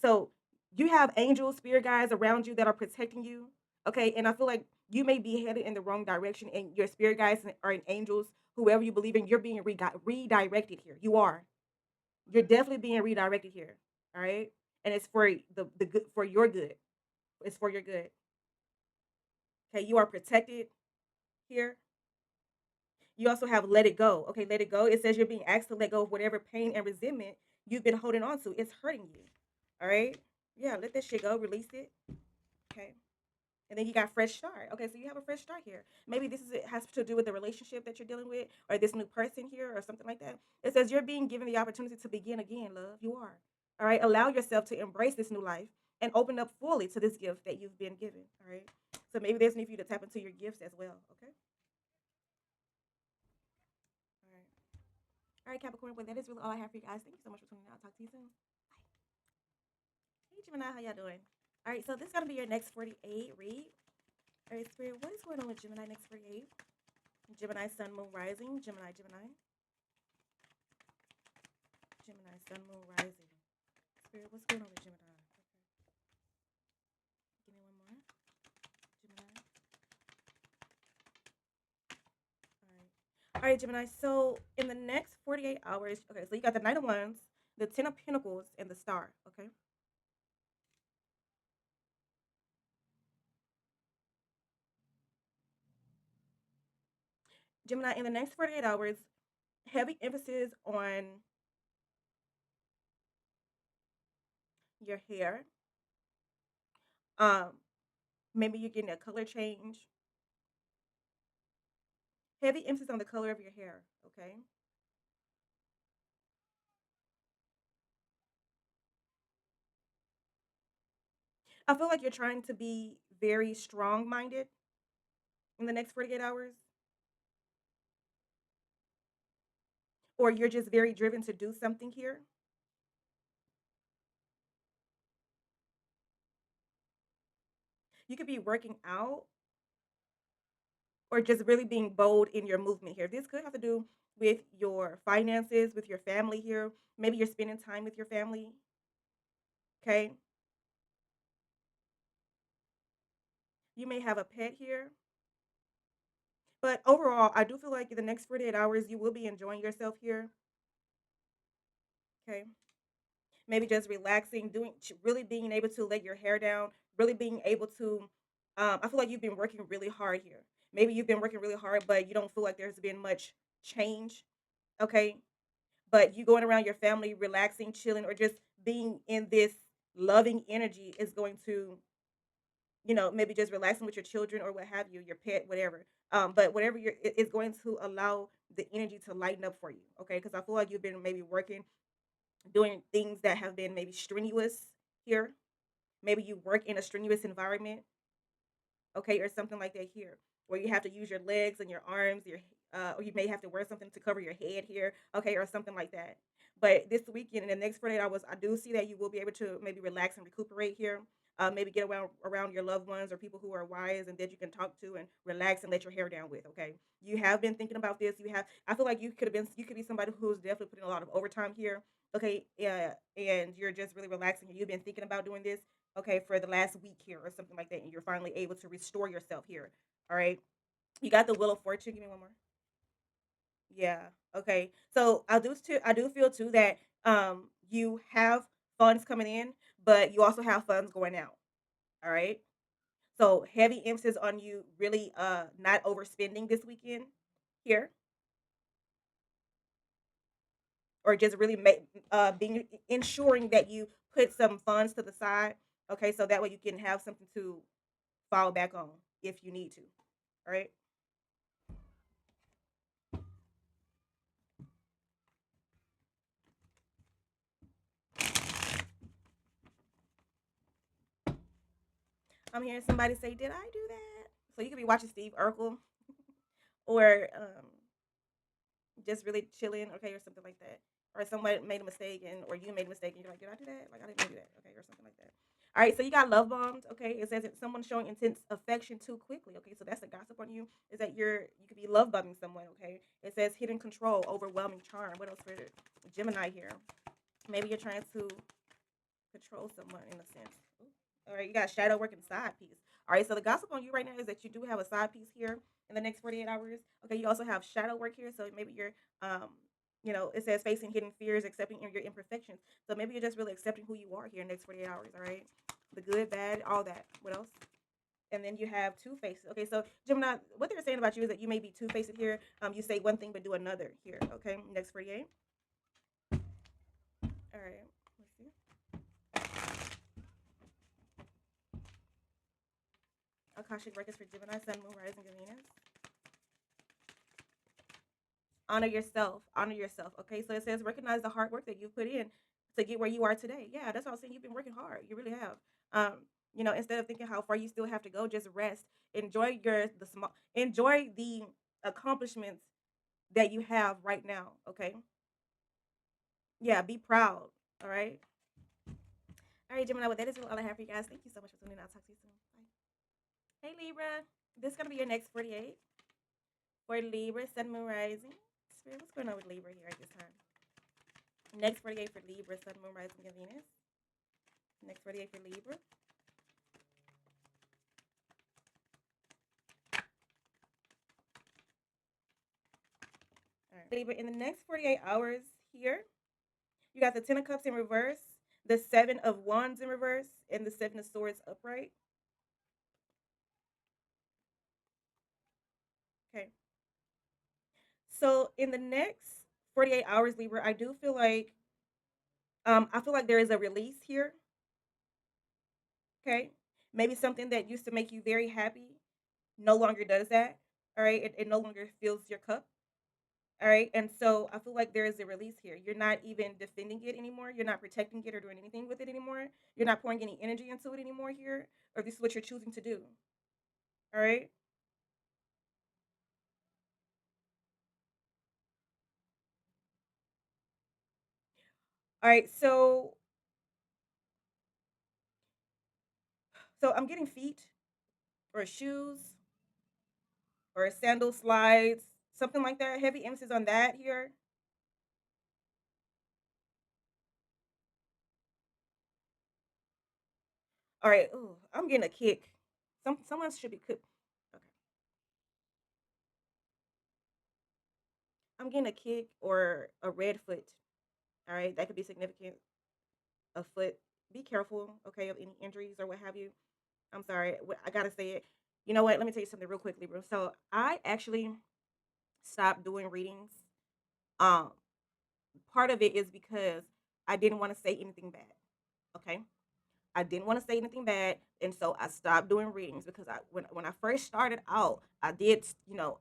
So you have angels, spirit guides around you that are protecting you. Okay. And I feel like you may be headed in the wrong direction, and your spirit guides are in angels, whoever you believe in, you're being redirected here. You are. You're definitely being redirected here. All right. And it's for the good, for your good. It's for your good. Okay. You are protected here. You also have let it go. Okay. Let it go. It says you're being asked to let go of whatever pain and resentment you've been holding on to. It's hurting you. All right. Yeah. Let that shit go. Release it. Okay. And then you got fresh start. Okay, so you have a fresh start here. Maybe this is it has to do with the relationship that you're dealing with, or this new person here, or something like that. It says you're being given the opportunity to begin again, love. You are. All right. Allow yourself to embrace this new life and open up fully to this gift that you've been given. All right. So maybe there's need for you to tap into your gifts as well. Okay. All right. All right, Capricorn. Well, that is really all I have for you guys. Thank you so much for tuning out. Talk to you soon. Hey, Gemini, how y'all doing? All right. So this is gonna be your next 48 read. All right, Spirit. What is going on with Gemini next 48? Gemini, Sun, Moon, Rising. Gemini, Gemini. Gemini, Sun, Moon, Rising. Spirit, what's going on with Gemini? Okay. Give me one more. Gemini. All right. All right, Gemini. So in the next 48 hours, okay, so you got the Knight of Wands, the Ten of Pentacles, and the Star. Okay. Gemini, in the next 48 hours, heavy emphasis on your hair. Um, Maybe you're getting a color change. Heavy emphasis on the color of your hair. Okay. I feel like you're trying to be very strong minded in the next 48 hours, or you're just very driven to do something here. You could be working out, or just really being bold in your movement here. This could have to do with your finances, with your family here. Maybe you're spending time with your family. Okay. You may have a pet here. But overall, I do feel like in the next 48 hours, you will be enjoying yourself here. Okay. Maybe just relaxing, really being able to let your hair down, really being able to. I feel like you've been working really hard here. Maybe you've been working really hard, but you don't feel like there's been much change. Okay. But you going around your family, relaxing, chilling, or just being in this loving energy is going to, maybe just relaxing with your children or what have you, your pet, whatever. But whatever it's going to allow the energy to lighten up for you. Okay. Because I feel like you've been maybe working doing things that have been maybe strenuous here. Maybe you work in a strenuous environment, okay, or something like that here, where you have to use your legs and your arms, or you may have to wear something to cover your head here, okay, or something like that. But this weekend and the next 48 hours, I do see that you will be able to maybe relax and recuperate here. Maybe get around your loved ones or people who are wise and that you can talk to and relax and let your hair down with. Okay, you have been thinking about this. You have. I feel like you could be somebody who's definitely putting a lot of overtime here. Okay, yeah, and you're just really relaxing. You've been thinking about doing this, okay, for the last week here or something like that, and you're finally able to restore yourself here. All right. You got the Wheel of Fortune. Give me one more. Yeah. Okay. So I do feel too that you have funds coming in, but you also have funds going out. All right. So heavy emphasis on you really not overspending this weekend here, or just really being ensuring that you put some funds to the side. Okay, so that way you can have something to fall back on if you need to. All right. I'm hearing somebody say, "Did I do that?" So you could be watching Steve Urkel or just really chilling, okay, or something like that. Or somebody made a mistake or you made a mistake and you're like, "Did I do that?" Like I didn't do that, okay, or something like that. All right, so you got love bombs, okay. It says that someone showing intense affection too quickly, okay. So that's the gossip on you. Is that you could be love bombing someone, okay. It says hidden control, overwhelming charm. What else for Gemini here? Maybe you're trying to control someone in a sense. All right, you got shadow work and side piece. All right, so the gossip on you right now is that you do have a side piece here in the next 48 hours. Okay, you also have shadow work here, so maybe you're, it says facing hidden fears, accepting your imperfections. So maybe you're just really accepting who you are here in the next 48 hours. All right, the good, bad, all that. What else? And then you have two faces. Okay, so Gemini, what they're saying about you is that you may be two faced here. You say one thing but do another here. Okay, next 48. All right, let's see. Akashic records for Gemini, Sun, Moon, Rising, and Venus. Honor yourself. Honor yourself. Okay, so it says recognize the hard work that you put in to get where you are today. Yeah, that's what I'm saying. You've been working hard. You really have. Instead of thinking how far you still have to go, just rest. Enjoy the accomplishments that you have right now. Okay. Yeah, be proud. All right. All right, Gemini. Well, that is all I have for you guys. Thank you so much for tuning in. I'll talk to you soon. Bye. Hey Libra, this is gonna be your next 48 for Libra, Sun, Moon, Rising. Spirit, what's going on with Libra here at this time? Next 48 for Libra, Sun, Moon, Rising, and Venus. Next 48 for Libra. All right. Libra, in the next 48 hours here, you got the Ten of Cups in reverse, the Seven of Wands in reverse, and the Seven of Swords upright. Okay. So in the next 48 hours, Libra, I feel like there is a release here. Okay. Maybe something that used to make you very happy no longer does that. All right. It no longer fills your cup. All right. And so I feel like there is a release here. You're not even defending it anymore. You're not protecting it or doing anything with it anymore. You're not pouring any energy into it anymore here. Or this is what you're choosing to do. All right. All right. So I'm getting feet or shoes or sandal slides, something like that. Heavy emphasis on that here. All right. Ooh, I'm getting a kick. Someone should be cook. Okay. I'm getting a kick or a red foot. All right. That could be significant. A foot. Be careful, okay, of any injuries or what have you. I'm sorry. I gotta say it. You know what? Let me tell you something real quickly, bro. So I actually stopped doing readings. Um, Part of it is because I didn't want to say anything bad. Okay. I didn't want to say anything bad, and so I stopped doing readings because when I first started out, I did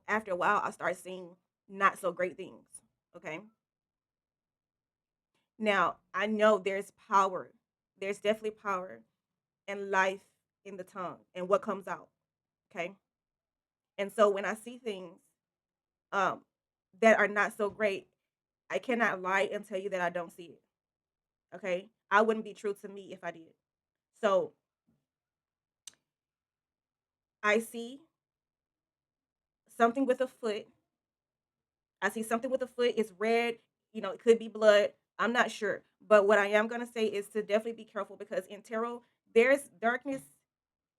after a while I started seeing not so great things. Okay, Now, I know there's power. There's definitely power and life in the tongue and what comes out. Okay. And so when I see things um, that are not so great, I cannot lie and tell you that I don't see it. Okay. I wouldn't be true to me if I did. So I see something with a foot. I see something with a foot. It's red. It could be blood. I'm not sure. But what I am going to say is to definitely be careful because in tarot, there's darkness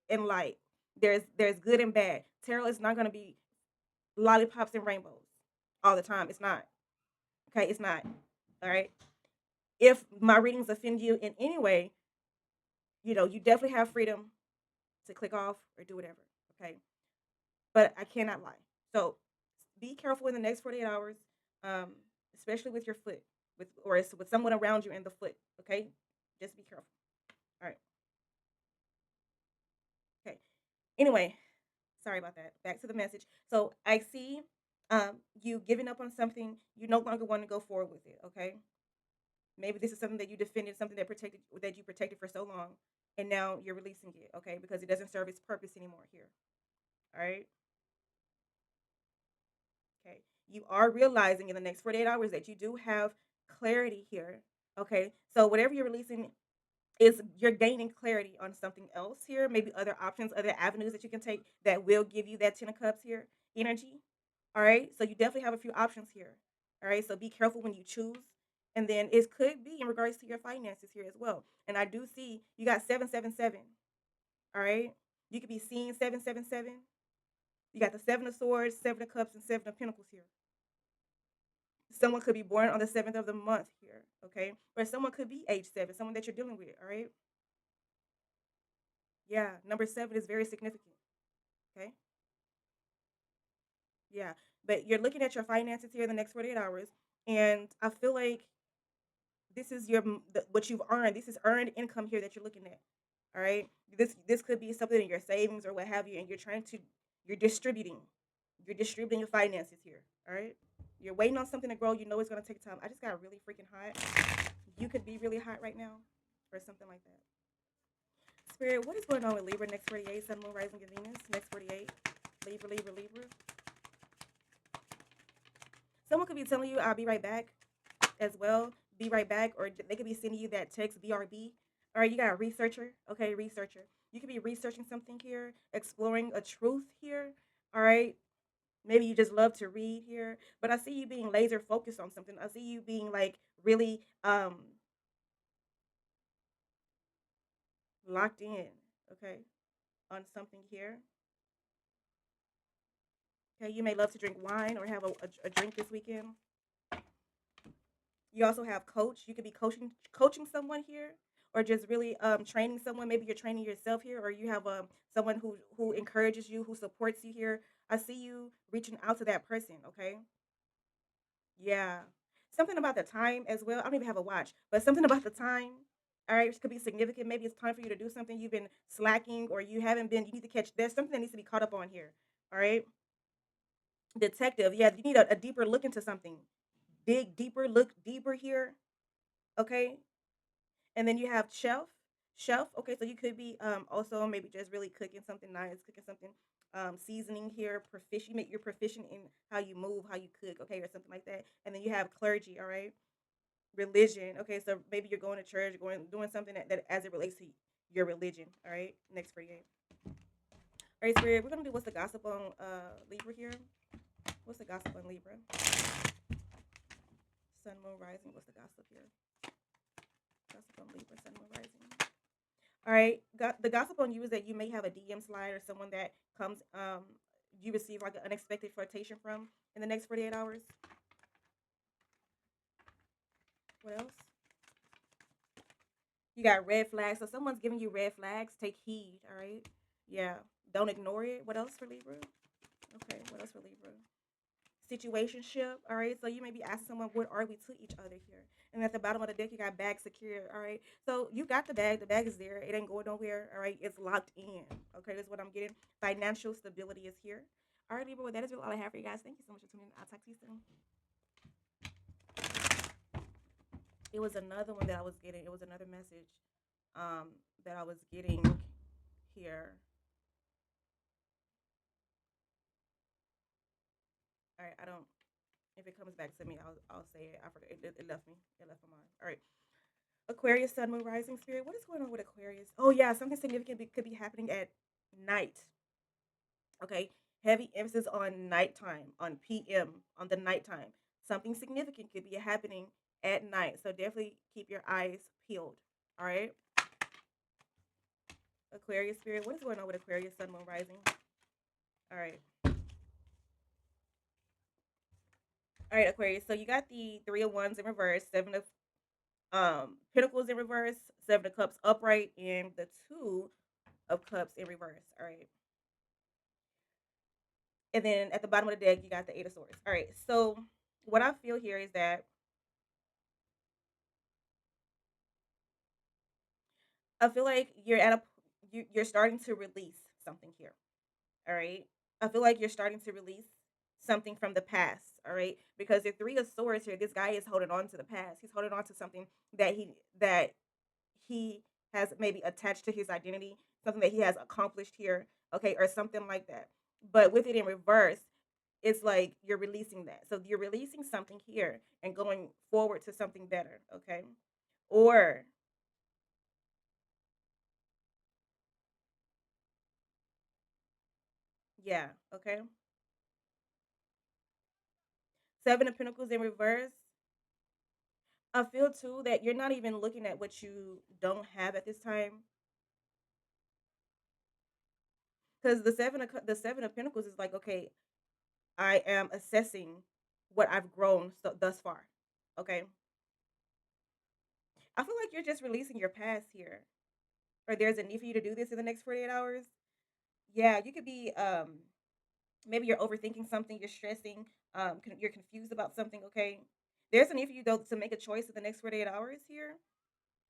and light. There's good and bad. Tarot is not going to be lollipops and rainbows all the time. It's not. Okay, it's not. All right. If my readings offend you in any way, you definitely have freedom to click off or do whatever. Okay. But I cannot lie. So be careful in the next 48 hours, um, especially with your foot, with someone around you in the foot. Okay. Just be careful. All right. Okay. Anyway, sorry about that. Back to the message. So I see you giving up on something. You no longer want to go forward with it. Okay. Maybe this is something that you defended, something that you protected for so long, and now you're releasing it, okay? Because it doesn't serve its purpose anymore here. All right. Okay. You are realizing in the next 48 hours that you do have clarity here. Okay. So whatever you're releasing is you're gaining clarity on something else here, maybe other options, other avenues that you can take that will give you that 10 of cups here energy. All right. So you definitely have a few options here. All right. So be careful when you choose. And then it could be in regards to your finances here as well. And I do see you got 777. All right. You could be seeing 777. You got the 7 of Swords, 7 of Cups, and 7 of Pentacles here. Someone could be born on the 7th of the month here. Okay. Or someone could be age 7, someone that you're dealing with. All right. Yeah. Number 7 is very significant. Okay. Yeah. But you're looking at your finances here in the next 48 hours. And I feel like this is what you've earned. This is earned income here that you're looking at. All right. This could be something in your savings or what have you, and you're distributing. You're distributing your finances here. All right. You're waiting on something to grow. You know it's gonna take time. I just got really freaking hot. You could be really hot right now, or something like that. Spirit, what is going on with Libra next 48? Sun, Moon, Rising, and Venus next 48. Libra, Libra, Libra. Someone could be telling you, "I'll be right back," as well. Be right back, or they could be sending you that text BRB. All right, you got a researcher. Okay, researcher. You could be researching something here, exploring a truth here. All right. Maybe you just love to read here, but I see you being laser focused on something. I see you being like really locked in, okay, on something here. Okay, you may love to drink wine or have a drink this weekend. You also have coach. You could be coaching someone here, or just really training someone. Maybe you're training yourself here, or you have someone who encourages you, who supports you here. I see you reaching out to that person. Okay, yeah, something about the time as well. I don't even have a watch, but something about the time. All right, which could be significant. Maybe it's time for you to do something. You've been slacking, or you haven't been. You need to catch. There's something that needs to be caught up on here. All right, detective. Yeah, you need a deeper look into something. Dig deeper, look deeper here. Okay, and then you have chef. Okay, so you could be also maybe just really cooking something nice, cooking something seasoning here, proficient. You're proficient in how you move, how you cook, okay, or something like that. And then you have clergy, all right, religion. Okay, so maybe you're going to church, doing something that as it relates to your religion. All right, next for you. All right, Spirit, we're gonna do what's the gossip on Libra here. What's the gossip on Libra? Sun, Moon, Rising. What's the gossip here? Gossip on Libra, Sun, Moon, Rising. All right. The gossip on you is that you may have a DM slide or someone that comes, you receive like an unexpected flirtation from in the next 48 hours. What else? You got red flags. So someone's giving you red flags. Take heed. All right. Yeah. Don't ignore it. What else for Libra? Okay. What else for Libra? Situationship. All right. So you may be asking someone, what are we to each other here? And at the bottom of the deck, you got bag secure. All right. So you got the bag. The bag is there. It ain't going nowhere. All right. It's locked in. Okay. That's what I'm getting. Financial stability is here. All right, Libra. Well, that is really all I have for you guys. Thank you so much for tuning in. I'll talk to you soon. It was another one that I was getting. It was another message um, that I was getting here. All right, I don't. If it comes back to me, I'll say it. I forgot. It left me. It left my mind. All right. Aquarius, Sun, Moon, Rising, Spirit. What is going on with Aquarius? Oh yeah, something significant could be happening at night. Okay, heavy emphasis on nighttime, on PM, on the nighttime. Something significant could be happening at night. So definitely keep your eyes peeled. All right, Aquarius, Spirit. What is going on with Aquarius, Sun, Moon, Rising? All right. All right, Aquarius. So you got the Three of Wands in reverse, Seven of Pentacles in reverse, Seven of Cups upright, and the Two of Cups in reverse. All right. And then at the bottom of the deck, you got the Eight of Swords. All right. So what I feel here is that I feel like you're starting to release something here. All right. I feel like you're starting to release something from the past. All right. Because the Three of Swords here, this guy is holding on to the past. He's holding on to something that he has maybe attached to his identity, something that he has accomplished here, okay, or something like that. But with it in reverse, it's like you're releasing that. So you're releasing something here and going forward to something better, okay? Or yeah, okay. Seven of Pentacles in reverse. I feel too that you're not even looking at what you don't have at this time, because the Seven of Pentacles is like, okay, I am assessing what I've grown thus far. Okay, I feel like you're just releasing your past here, or there's a need for you to do this in the next 48 hours. Yeah, you could be maybe you're overthinking something, you're stressing, you're confused about something. Okay, there's a need for you though to make a choice in the next 48 hours here.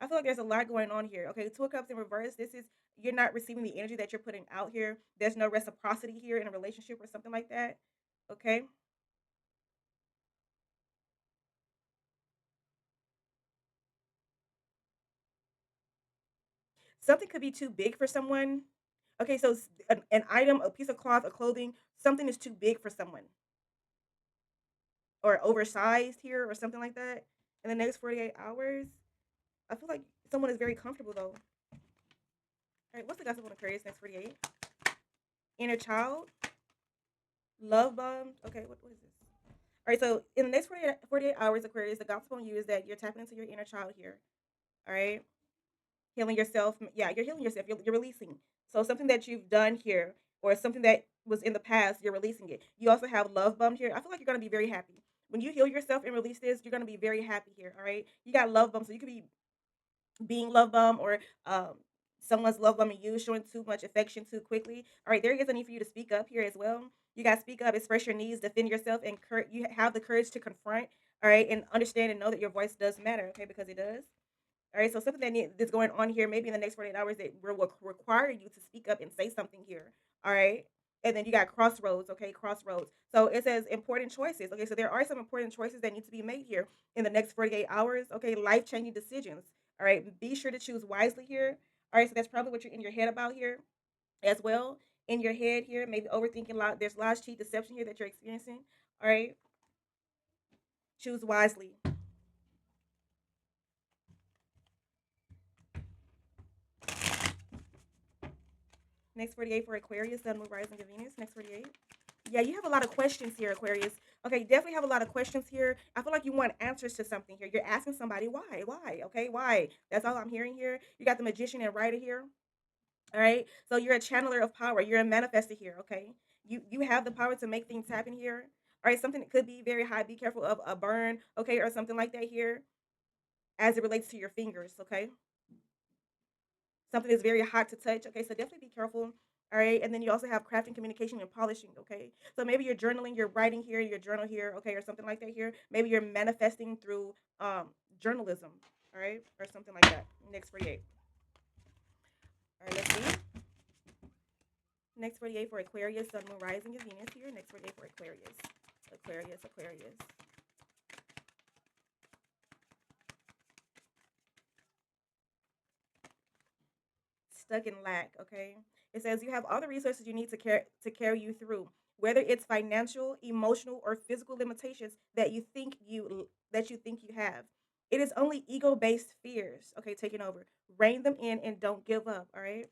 I feel like there's a lot going on here. Okay, Two of Cups in reverse. This is you're not receiving the energy that you're putting out here. There's no reciprocity here in a relationship or something like that. Okay, something could be too big for someone. Okay, so an item, a piece of cloth, a clothing, something is too big for someone or oversized here or something like that in the next 48 hours. I feel like someone is very comfortable though. All right, what's the gossip on Aquarius next 48? Inner child, love bombed. Okay, what is this? All right, so in the next 48 hours, Aquarius, the gossip on you is that you're tapping into your inner child here. All right, healing yourself. Yeah, you're healing yourself. You're releasing. So something that you've done here or something that was in the past, you're releasing it. You also have love bummed here. I feel like you're going to be very happy. When you heal yourself and release this, you're going to be very happy here. All right. You got love bummed. So you could be being love bombed or someone's love bombing you, showing too much affection too quickly. All right. There is a need for you to speak up here as well. You got to speak up, express your needs, defend yourself, and you have the courage to confront. All right. And understand and know that your voice does matter. Okay. Because it does. All right, so something that's going on here, maybe in the next 48 hours, that will require you to speak up and say something here. All right, and then you got crossroads. Okay, crossroads. So it says important choices. Okay, so there are some important choices that need to be made here in the next 48 hours. Okay, life changing decisions. All right, be sure to choose wisely here. All right, so that's probably what you're in your head about here as well. In your head here, maybe overthinking a lot. There's lies, cheat, deception here that you're experiencing. All right, choose wisely. Next 48 for Aquarius, Sun, Moon, Rising, and Venus. Next 48. Yeah, you have a lot of questions here, Aquarius. Okay, you definitely have a lot of questions here. I feel like you want answers to something here. You're asking somebody why? Okay, why? That's all I'm hearing here. You got the magician and writer here. All right, so you're a channeler of power. You're a manifester here. Okay, you have the power to make things happen here. All right, something that could be very high. Be careful of a burn. Okay, or something like that here, as it relates to your fingers. Okay, something that's very hot to touch. Okay, so definitely be careful. All right, and then you also have crafting, communication, and polishing. Okay, so maybe you're journaling, you're writing here, your journal here. Okay, or something like that here. Maybe you're manifesting through journalism. All right, or something like that. Next 48. All right, let's see. Next 48 for Aquarius, Sun, Moon, Rising, and Venus here. Next 48 for Aquarius. Aquarius, Aquarius. stuck in lack, okay? It says you have all the resources you need to carry you through, whether it's financial, emotional, or physical limitations that you think you have. It is only ego-based fears, okay, taking over. Rein them in and don't give up, all right?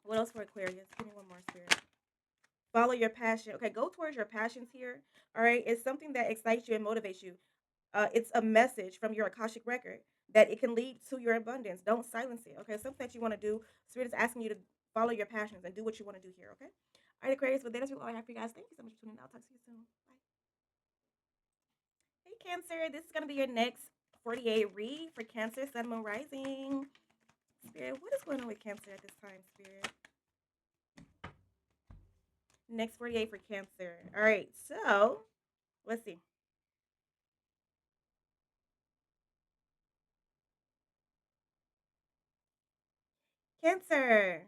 What else for Aquarius? Give me one more, Spirit. Follow your passion. Okay, go towards your passions here. All right, it's something that excites you and motivates you. It's a message from your Akashic record that it can lead to your abundance. Don't silence it. Okay, something that you want to do. Spirit is asking you to follow your passions and do what you want to do here. Okay. All right, Aquarius. But that is all I have for you guys. Thank you so much for tuning in. I'll talk to you soon. Bye. Hey, Cancer. This is gonna be your next 48 read for Cancer, Sun, Moon, Rising. Spirit, what is going on with Cancer at this time, Spirit? Next 48 for Cancer. All right, so let's see. Cancer.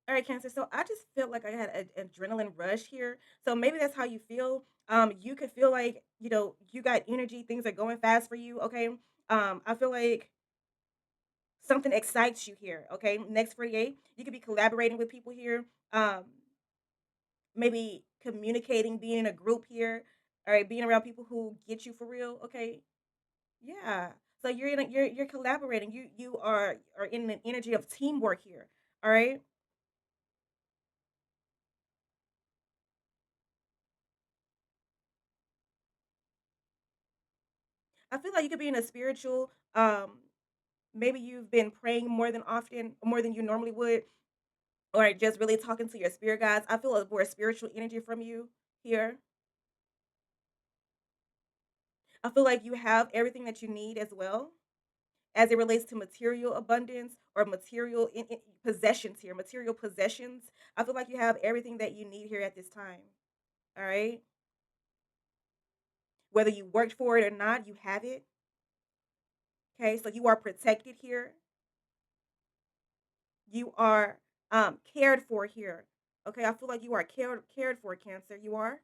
All right, Cancer. So I just feel like I had an adrenaline rush here. So maybe that's how you feel. You could feel like you got energy. Things are going fast for you. Okay. I feel like something excites you here. Okay. Next 48, you could be collaborating with people here. Maybe communicating, being in a group here. All right, being around people who get you for real. Okay. Yeah. So you're collaborating. You are in an energy of teamwork here. All right. I feel like you could be in a spiritual. Maybe you've been praying more than you normally would, or just really talking to your spirit guides. I feel a more spiritual energy from you here. I feel like you have everything that you need as well as it relates to material abundance or material possessions here, material possessions. I feel like you have everything that you need here at this time. All right. Whether you worked for it or not, you have it. Okay. So you are protected here. You are cared for here. Okay. I feel like you are cared for, Cancer. You are.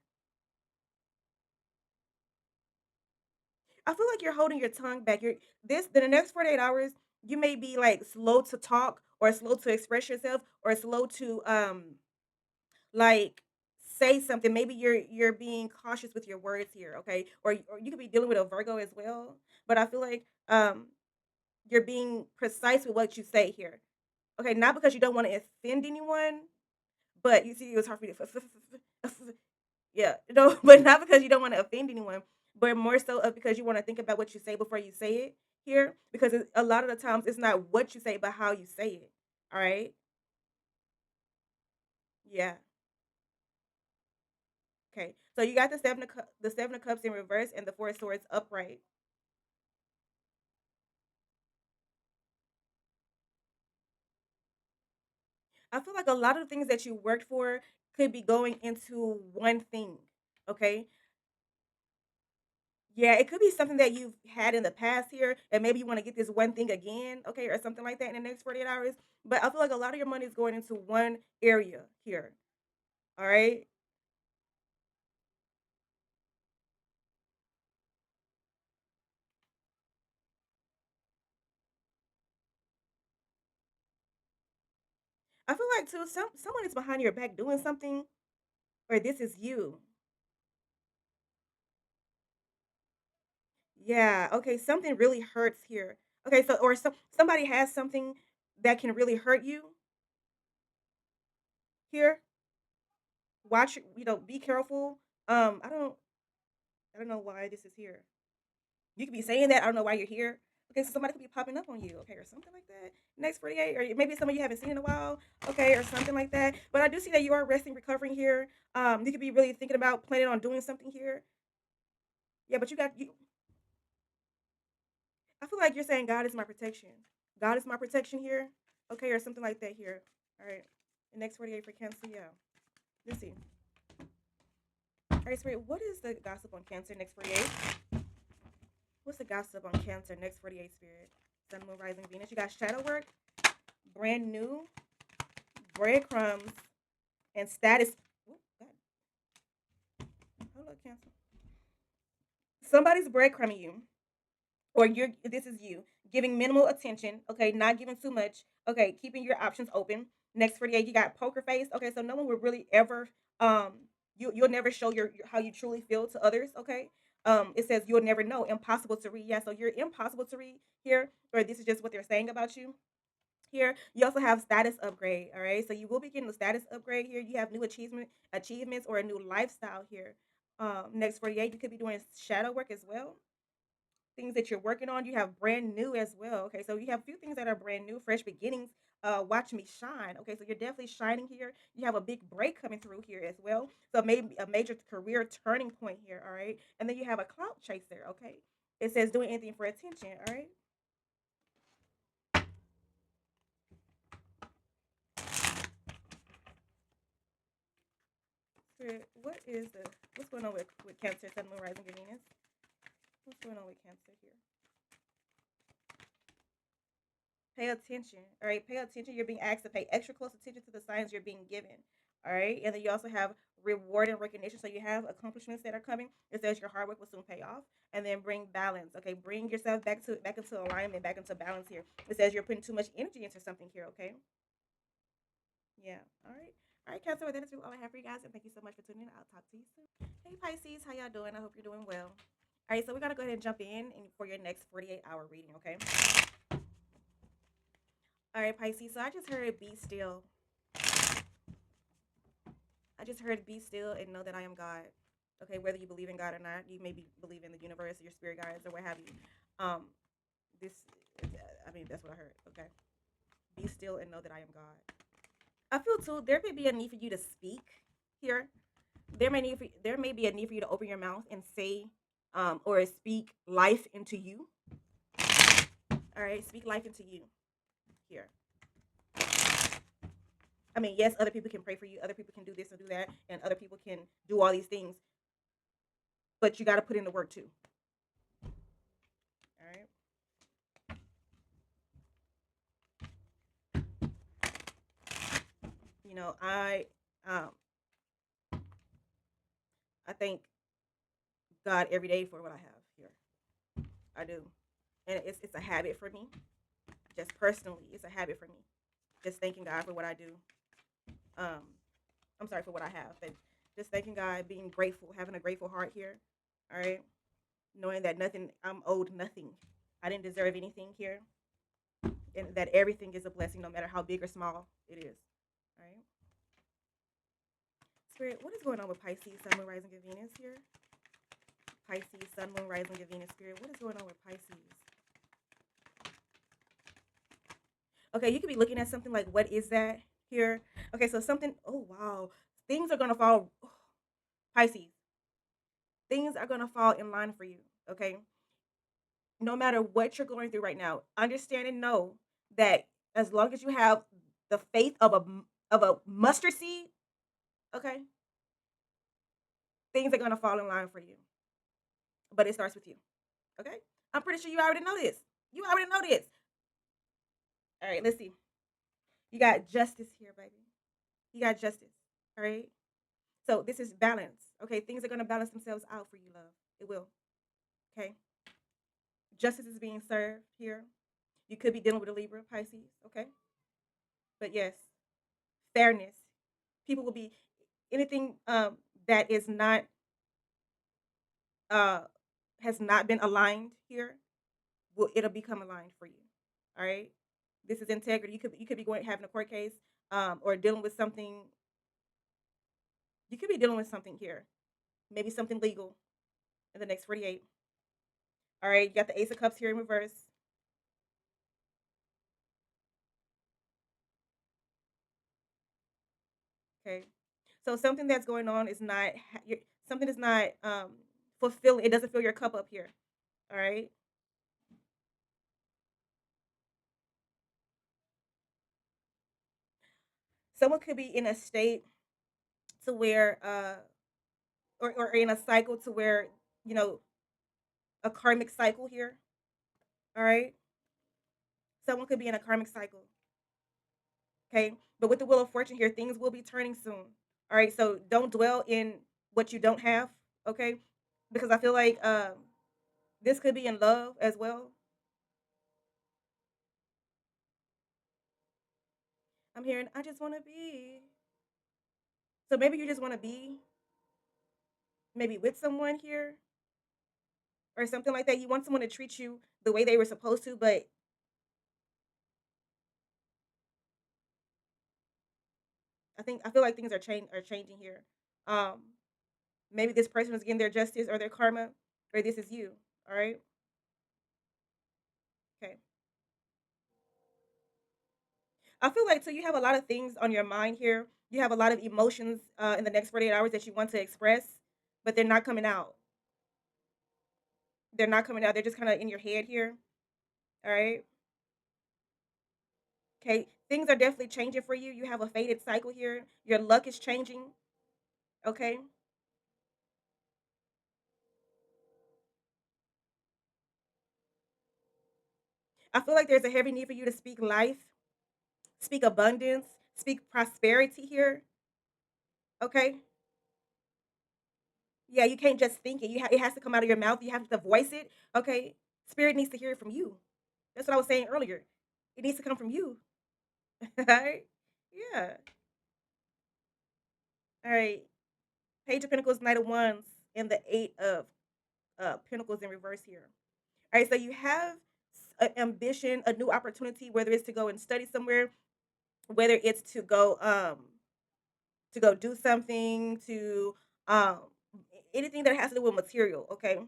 I feel like you're holding your tongue back. You're this the next 48 hours, you may be like slow to talk or slow to express yourself or slow to like say something. Maybe you're being cautious with your words here, okay? Or you could be dealing with a Virgo as well. But I feel like you're being precise with what you say here. Okay, not because you don't want to offend anyone, but you see it was hard for you to yeah, no, but not because you don't want to offend anyone, but more so of because you want to think about what you say before you say it here. Because a lot of the times it's not what you say, but how you say it. All right. Yeah. Okay. So you got the 7 of Cups in reverse, and the Four of Swords upright. I feel like a lot of the things that you worked for could be going into one thing. Okay. Yeah, it could be something that you've had in the past here, and maybe you want to get this one thing again, okay, or something like that in the next 48 hours. But I feel like a lot of your money is going into one area here. All right. I feel like too, someone is behind your back doing something, or this is you. Yeah. Okay. Something really hurts here. Okay. So, or somebody has something that can really hurt you here. Watch. Be careful. I don't know why this is here. You could be saying that. I don't know why you're here. Okay, so somebody could be popping up on you, okay, or something like that. Next 48, or maybe someone you haven't seen in a while, okay, or something like that. But I do see that you are resting, recovering here. You could be really thinking about planning on doing something here. Yeah, but I feel like you're saying God is my protection. God is my protection here, okay, or something like that here. All right. The next 48 for Cancer, yeah. Let's see. All right, Spirit, what is the gossip on Cancer next 48? What's the gossip on Cancer next 48, Spirit? Sun, Moon, Rising, Venus. You got shadow work, brand new, breadcrumbs, and status. Ooh, God, hold up, Cancer. Somebody's breadcrumbing you, or you're. This is you giving minimal attention, okay, not giving too much, okay, keeping your options open. Next 48, you got poker face. Okay, so no one will really ever um you'll never show how you truly feel to others, okay? It says you'll never know, impossible to read. Yeah, so you're impossible to read here, or this is just what they're saying about you here. You also have status upgrade, all right? So you will be getting a status upgrade here. You have new achievements or a new lifestyle here. Next 48, you could be doing shadow work as well. Things that you're working on, you have brand new as well. Okay, so you have a few things that are brand new, fresh beginnings. Watch me shine. Okay, so you're definitely shining here. You have a big break coming through here as well. So maybe a major career turning point here. All right, and then you have a clout chaser. Okay, it says doing anything for attention. All right. Spirit, what's going on with Cancer, Sun, Moon, Rising, and Venus? What's going on with Cancer here? Pay attention. All right, pay attention. You're being asked to pay extra close attention to the signs you're being given. All right, and then you also have reward and recognition. So you have accomplishments that are coming. It says your hard work will soon pay off, and then bring balance. Okay, bring yourself back into alignment, back into balance here. It says you're putting too much energy into something here. Okay, yeah. All right. All right, Cancer. Well, that is really all I have for you guys, and thank you so much for tuning in. I'll talk to you soon. Hey, Pisces, how y'all doing? I hope you're doing well. All right, so we're gonna go ahead and jump in and for your next 48-hour reading. Okay. All right, Pisces. So I just heard be still. I just heard be still and know that I am God. Okay, whether you believe in God or not, you maybe believe in the universe or your spirit guides or what have you. Um, this, I mean, that's what I heard. Okay, be still and know that I am God. I feel too. There may be a need for you to speak here. There may be a need for you to open your mouth and say, or speak life into you. All right, speak life into you here. I mean, yes, other people can pray for you. Other people can do this and do that, and other people can do all these things. But you got to put in the work too. All right. You know, um I thank God every day for what I have here. I do, and it's a habit for me. Just personally, it's a habit for me. Just thanking God for what I do. Um, I'm sorry for what I have, but just thanking God, being grateful, having a grateful heart here. All right, knowing that I'm owed nothing. I didn't deserve anything here, and that everything is a blessing, no matter how big or small it is. All right. Spirit, what is going on with Pisces, Sun, Moon, Rising, and Venus here? Pisces, Sun, Moon, Rising, and Venus. Spirit, what is going on with Pisces? Okay, you could be looking at something like, what is that here? Okay, so something, oh, wow. Things are going to fall, Pisces, things are going to fall in line for you, okay? No matter what you're going through right now, understand and know that as long as you have the faith of a mustard seed, okay, things are going to fall in line for you. But it starts with you, okay? I'm pretty sure you already know this. You already know this. All right, let's see. You got justice here, baby. You got justice. All right. So this is balance. Okay. Things are going to balance themselves out for you, love. It will. Okay. Justice is being served here. You could be dealing with a Libra, Pisces. Okay. But yes, fairness. People will be anything that is not uh has not been aligned here. It'll become aligned for you. All right. This is integrity. You could be going having a court case or dealing with something. You could be dealing with something here. Maybe something legal in the next 48. All right, you got the Ace of Cups here in reverse. Okay, so something that's going on is not something is not fulfilling. It doesn't fill your cup up here. All right, someone could be in a state to where or in a cycle to where you know a karmic cycle here. All right, someone could be in a karmic cycle. Okay, but with the Wheel of Fortune here, things will be turning soon. All right, so don't dwell in what you don't have. Okay, because I feel like this could be in love as well. I'm hearing, I just want to be. So maybe you just want to be maybe with someone here or something like that. You want someone to treat you the way they were supposed to, but I feel like things are changing here. Um, Maybe this person is getting their justice or their karma, or this is you. All right, okay. I feel like so you have a lot of things on your mind here. You have a lot of emotions in the next 48 hours that you want to express, but they're not coming out. They're not coming out. They're just kind of in your head here. All right. Okay. Things are definitely changing for you. You have a faded cycle here. Your luck is changing. Okay. I feel like there's a heavy need for you to speak life, speak abundance, speak prosperity here. Okay. Yeah, you can't just think it. It has to come out of your mouth. You have to voice it. Okay. Spirit needs to hear it from you. That's what I was saying earlier. It needs to come from you. All right. Yeah. All right. Page of Pentacles, Knight of Wands, and the Eight of Pentacles in reverse here. All right. So you have an ambition, a new opportunity, whether it's to go and study somewhere, whether it's to go do something, to um anything that has to do with material. Okay.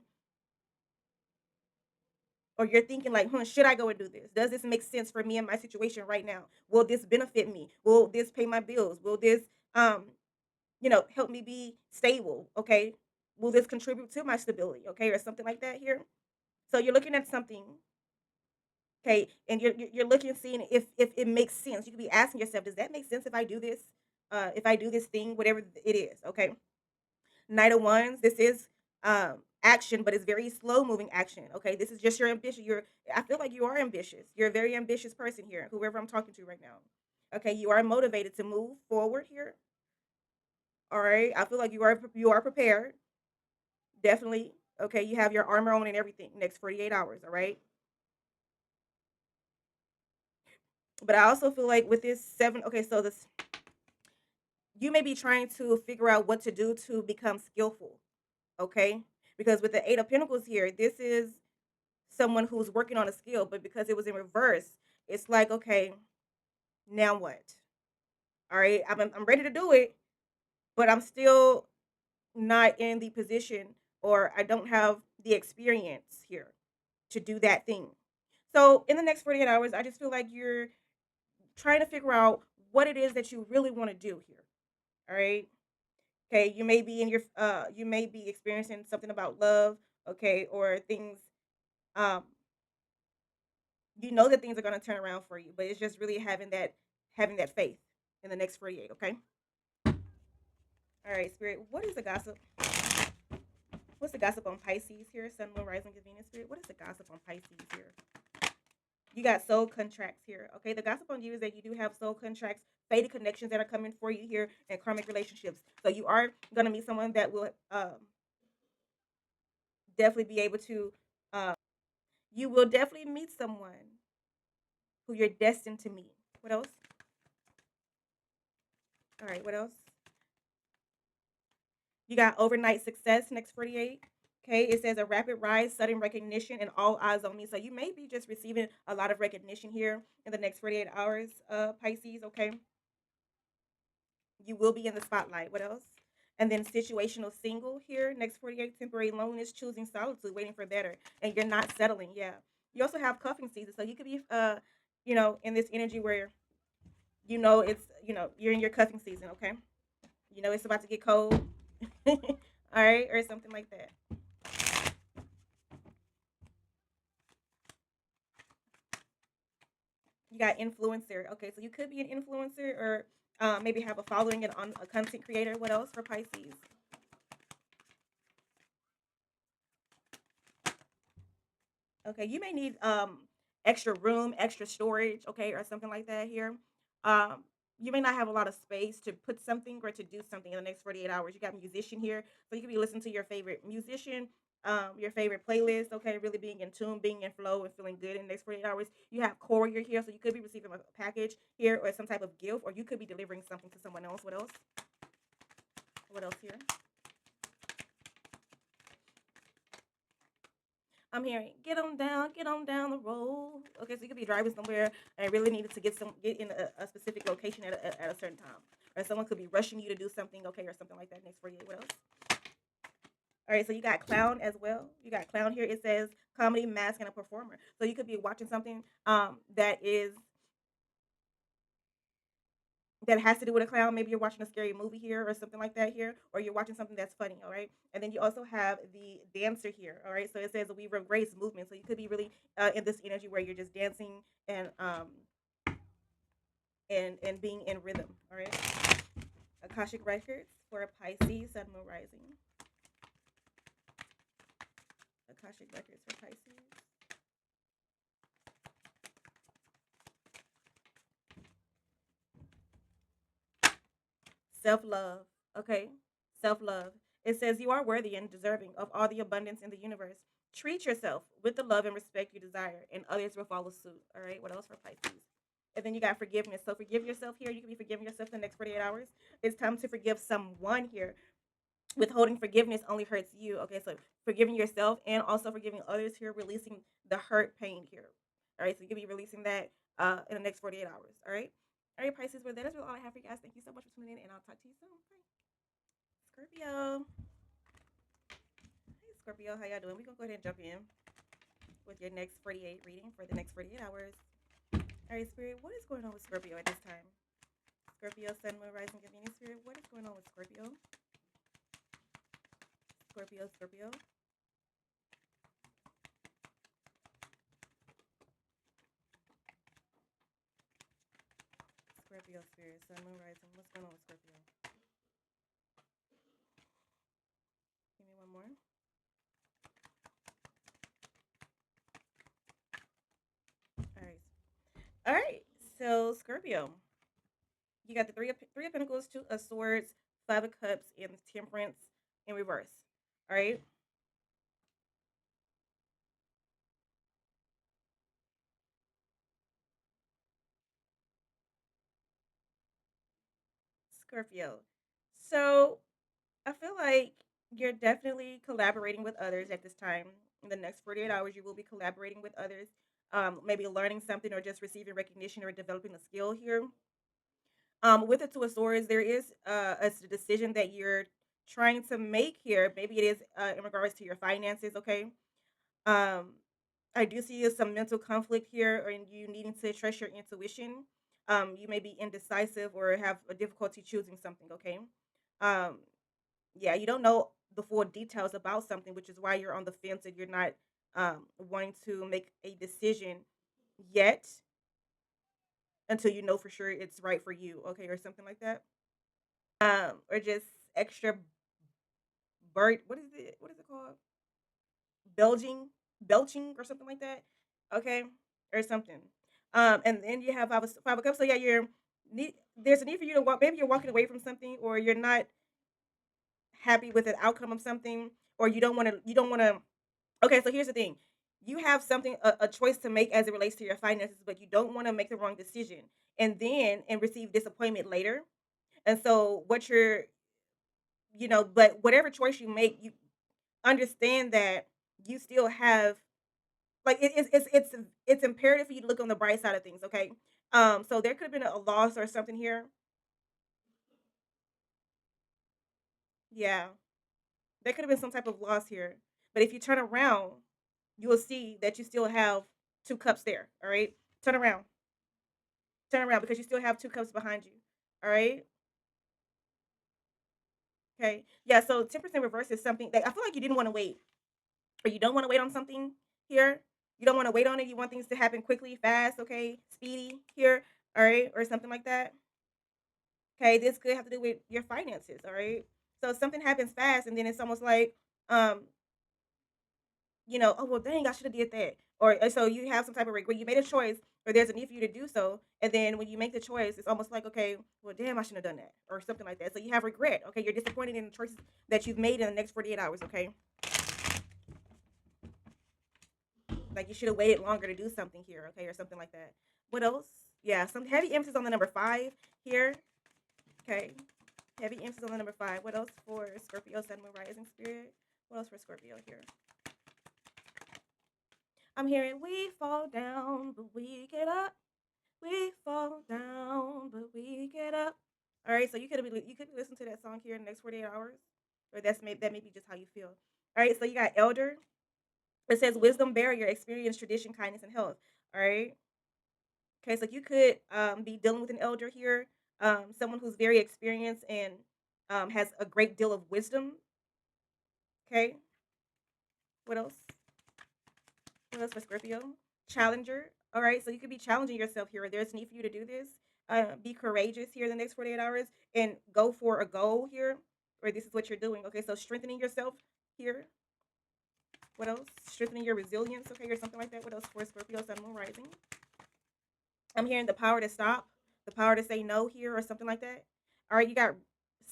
Or you're thinking like, should I go and do this? Does this make sense for me in my situation right now? Will this benefit me? Will this pay my bills? Will this um help me be stable? Okay. Will this contribute to my stability? Okay, or something like that here. So you're looking at something, okay, and you're looking and seeing if it makes sense. You could be asking yourself, does that make sense if I do this? If I do this thing, whatever it is, okay. Knight of Wands, this is action, but it's very slow moving action. Okay, this is just your ambition. I feel like you are ambitious. You're a very ambitious person here, whoever I'm talking to right now. Okay, you are motivated to move forward here. All right, I feel like you are prepared. Definitely. Okay, you have your armor on and everything. Next 48 hours. All right, but I also feel like with this seven. Okay, so this you may be trying to figure out what to do to become skillful. Okay, because with the Eight of Pentacles here, this is someone who's working on a skill, but because it was in reverse, it's like, okay, now what? All right, I'm ready to do it, but I'm still not in the position or I don't have the experience here to do that thing. So in the next 48 hours, I just feel like you're trying to figure out what it is that you really want to do here. All right. Okay, you may be experiencing something about love, okay, or things um you know that things are going to turn around for you, but it's just really having that faith in the next 48. Okay. All right, Spirit. What is the gossip? What's the gossip on Pisces here? Sun, Moon, Rising, and Venus. Spirit. What is the gossip on Pisces here? You got soul contracts here. Okay, the gossip on you is that you do have soul contracts, faded connections that are coming for you here, and karmic relationships. So you are gonna meet someone that will definitely be able to. You will definitely meet someone who you're destined to meet. What else? All right. What else? You got overnight success next 48. Okay, it says a rapid rise, sudden recognition, and all eyes on me. So you may be just receiving a lot of recognition here in the next 48 hours, Pisces. Okay, you will be in the spotlight. What else? And then situational single here, next 48, temporary loneliness, choosing solitude, waiting for better, and you're not settling. Yeah. You also have cuffing season. So you could be, in this energy where, you're in your cuffing season. Okay. It's about to get cold. All right. Or something like that. You got influencer. Okay, so you could be an influencer or maybe have a following and on a content creator. What else for Pisces? Okay, you may need extra room, extra storage, okay, or something like that here. Um, you may not have a lot of space to put something or to do something in the next 48 hours. You got musician here, so you could be listening to your favorite musician your favorite playlist, okay, really being in tune, being in flow, and feeling good in the next 48 hours. You have courier here, so you could be receiving a package here or some type of gift, or you could be delivering something to someone else. What else? What else here? I'm hearing get on down the road. Okay, so you could be driving somewhere and really needed to get in a specific location at a certain time, or someone could be rushing you to do something. Okay, or something like that. Next 48. What else? All right, so you got clown as well. You got clown here. It says comedy, mask, and a performer. So you could be watching something that has to do with a clown. Maybe you're watching a scary movie here or something like that here, or you're watching something that's funny. All right, and then you also have the dancer here. All right, so it says we race movement. So you could be really in this energy where you're just dancing and being in rhythm. All right, Akashic records for a Pisces, Sun, Moon, Rising. Akashic records for Pisces. Self love. Okay. Self love. It says you are worthy and deserving of all the abundance in the universe. Treat yourself with the love and respect you desire, and others will follow suit. All right. What else for Pisces? And then you got forgiveness. So forgive yourself here. You can be forgiving yourself in the next 48 hours. It's time to forgive someone here. Withholding forgiveness only hurts you. Okay. So forgiving yourself and also forgiving others here, releasing the hurt pain here. All right. So you can be releasing that in the next 48 hours. All right. All right, Pisces, well, that is really all I have for you guys. Thank you so much for tuning in, and I'll talk to you soon. Bye. Scorpio. Hey, Scorpio, how y'all doing? We're going to go ahead and jump in with your next 48 reading for the next 48 hours. All right, Spirit, what is going on with Scorpio at this time? Scorpio, Sun, Moon, Rising, Venus, Spirit, what is going on with Scorpio? Scorpio, Scorpio. Scorpio, Spirit, Sun, Moon, Rising. What's going on with Scorpio? Give me one more. All right. All right. So, Scorpio, you got the three of Pentacles, Two of Swords, Five of Cups, and Temperance in reverse. All right. Scorpio. So I feel like you're definitely collaborating with others at this time. In the next 48 hours, you will be collaborating with others, maybe learning something or just receiving recognition or developing a skill here. With the Two of Swords, there is a decision that you're trying to make here. Maybe it is in regards to your finances, okay? Um, I do see some mental conflict here, or in you needing to trust your intuition. You may be indecisive or have a difficulty choosing something, okay? Um, yeah, you don't know the full details about something, which is why you're on the fence and you're not wanting to make a decision yet until you know for sure it's right for you, okay, or something like that. Or just extra what is it? What is it called? Belging, belching, or something like that. Okay, or something. And then you have five of cups. So yeah, there's a need for you to walk. Maybe you're walking away from something, or you're not happy with the outcome of something, or you don't want to. You don't want to. Okay, so here's the thing. You have something, a choice to make as it relates to your finances, but you don't want to make the wrong decision, and receive disappointment later. And so what you're, but whatever choice you make, you understand that you still have, like, it's imperative for you to look on the bright side of things. Okay, so there could have been a loss or something here. Yeah, there could have been some type of loss here. But if you turn around, you will see that you still have two cups there. All right, turn around, turn around, because you still have two cups behind you. All right. Okay. Yeah. So 10% reverse is something that I feel like you didn't want to wait, or you don't want to wait on something here. You don't want to wait on it. You want things to happen quickly, fast, okay, speedy here, all right, or something like that. Okay, this could have to do with your finances, all right. So if something happens fast, and then it's almost like, um, oh well, dang, I should have did that, or so you have some type of regret. You made a choice, or there's a need for you to do so, and then when you make the choice, it's almost like, okay, well, damn, I shouldn't have done that, or something like that. So you have regret. Okay, you're disappointed in the choices that you've made in the next 48 hours. Okay. Like you should have waited longer to do something here, okay, or something like that. What else? Yeah, some heavy emphasis on the number 5 here. Okay. Heavy emphasis on the number 5. What else for Scorpio, Sun, Moon, Rising Spirit? What else for Scorpio here? I'm hearing we fall down, but we get up. We fall down, but we get up. All right, so you could listen to that song here in the next 48 hours, or that may be just how you feel. All right, so you got elder. It says wisdom, barrier, experience, tradition, kindness, and health. All right. Okay, so you could be dealing with an elder here, someone who's very experienced and has a great deal of wisdom. Okay, what else? What else for Scorpio? Challenger. All right, so you could be challenging yourself here. There's need for you to do this. Be courageous here in the next 48 hours and go for a goal here, or this is what you're doing. Okay, so strengthening yourself here. What else? Strengthening your resilience, okay, or something like that. What else for Scorpio, Sun, Moon, Rising? I'm hearing the power to stop, the power to say no here, or something like that. All right, you got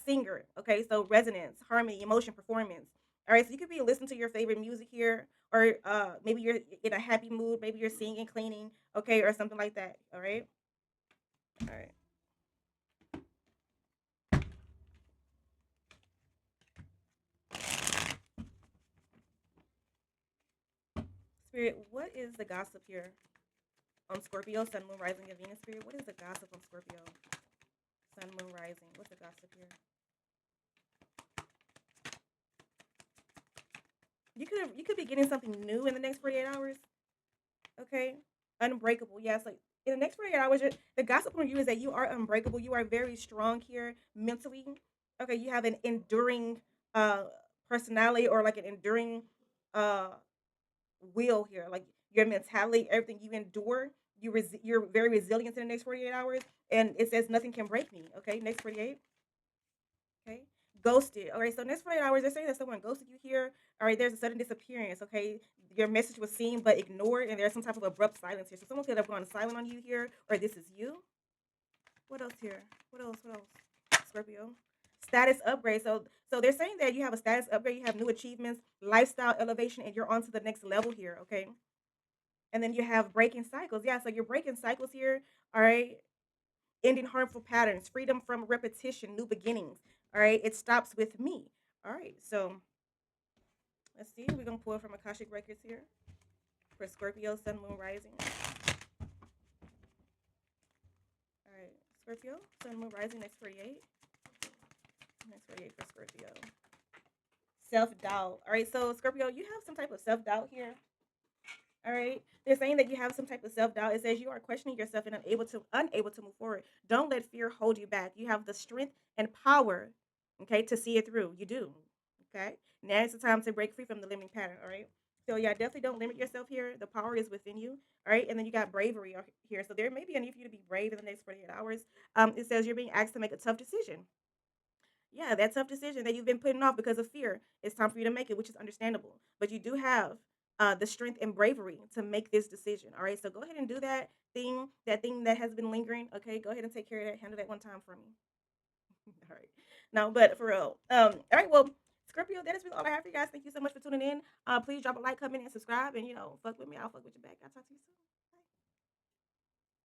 singer, okay, so resonance, harmony, emotion, performance. All right, so you could be listening to your favorite music here, or maybe you're in a happy mood, maybe you're singing, cleaning, okay, or something like that. All right, Spirit, what is the gossip here on Scorpio, Sun, Moon, Rising, and Venus? Spirit, what is the gossip on Scorpio, Sun, Moon, Rising? What's the gossip here? You could be getting something new in the next 48 hours. Okay, unbreakable. Yes, like in the next 48 hours, the gossip on you is that you are unbreakable. You are very strong here mentally. Okay, you have an enduring uh personality, or like an enduring uh will here. Like your mentality, everything you endure, you're very resilient in the next 48 hours. And it says nothing can break me. Okay, next 48. Okay. Ghosted. All right. So next 48 hours, they're saying that someone ghosted you here. All right. There's a sudden disappearance. Okay. Your message was seen but ignored, and there's some type of abrupt silence here. So someone could have gone silent on you here, or this is you. What else here? What else? What else? Scorpio. Status upgrade. So they're saying that you have a status upgrade, you have new achievements, lifestyle elevation, and you're on to the next level here. Okay. And then you have breaking cycles. Yeah. So you're breaking cycles here. All right, ending harmful patterns, freedom from repetition, new beginnings. All right, it stops with me. All right, so let's see. We're gonna pull from Akashic Records here for Scorpio, Sun, Moon, Rising. All right, Scorpio, Sun, Moon, Rising. Next 48. Next 48 for Scorpio. Self doubt. All right, so Scorpio, you have some type of self doubt here. All right. They're saying that you have some type of self doubt. It says you are questioning yourself and unable to move forward. Don't let fear hold you back. You have the strength and power, okay, to see it through. You do. Okay. Now is the time to break free from the limiting pattern. All right. So yeah, definitely don't limit yourself here. The power is within you. All right. And then you got bravery here. So there may be a need for you to be brave in the next 48 hours. It says you're being asked to make a tough decision. Yeah, that tough decision that you've been putting off because of fear. It's time for you to make it, which is understandable. But you do have the strength and bravery to make this decision. All right, so go ahead and do that thing that has been lingering. Okay, go ahead and take care of that. Handle that one time for me. All right. No, but for real. All right, well, Scorpio, that is really all I have for you guys. Thank you so much for tuning in. Please drop a like, comment, and subscribe. And, fuck with me. I'll fuck with you back. I'll talk to you soon.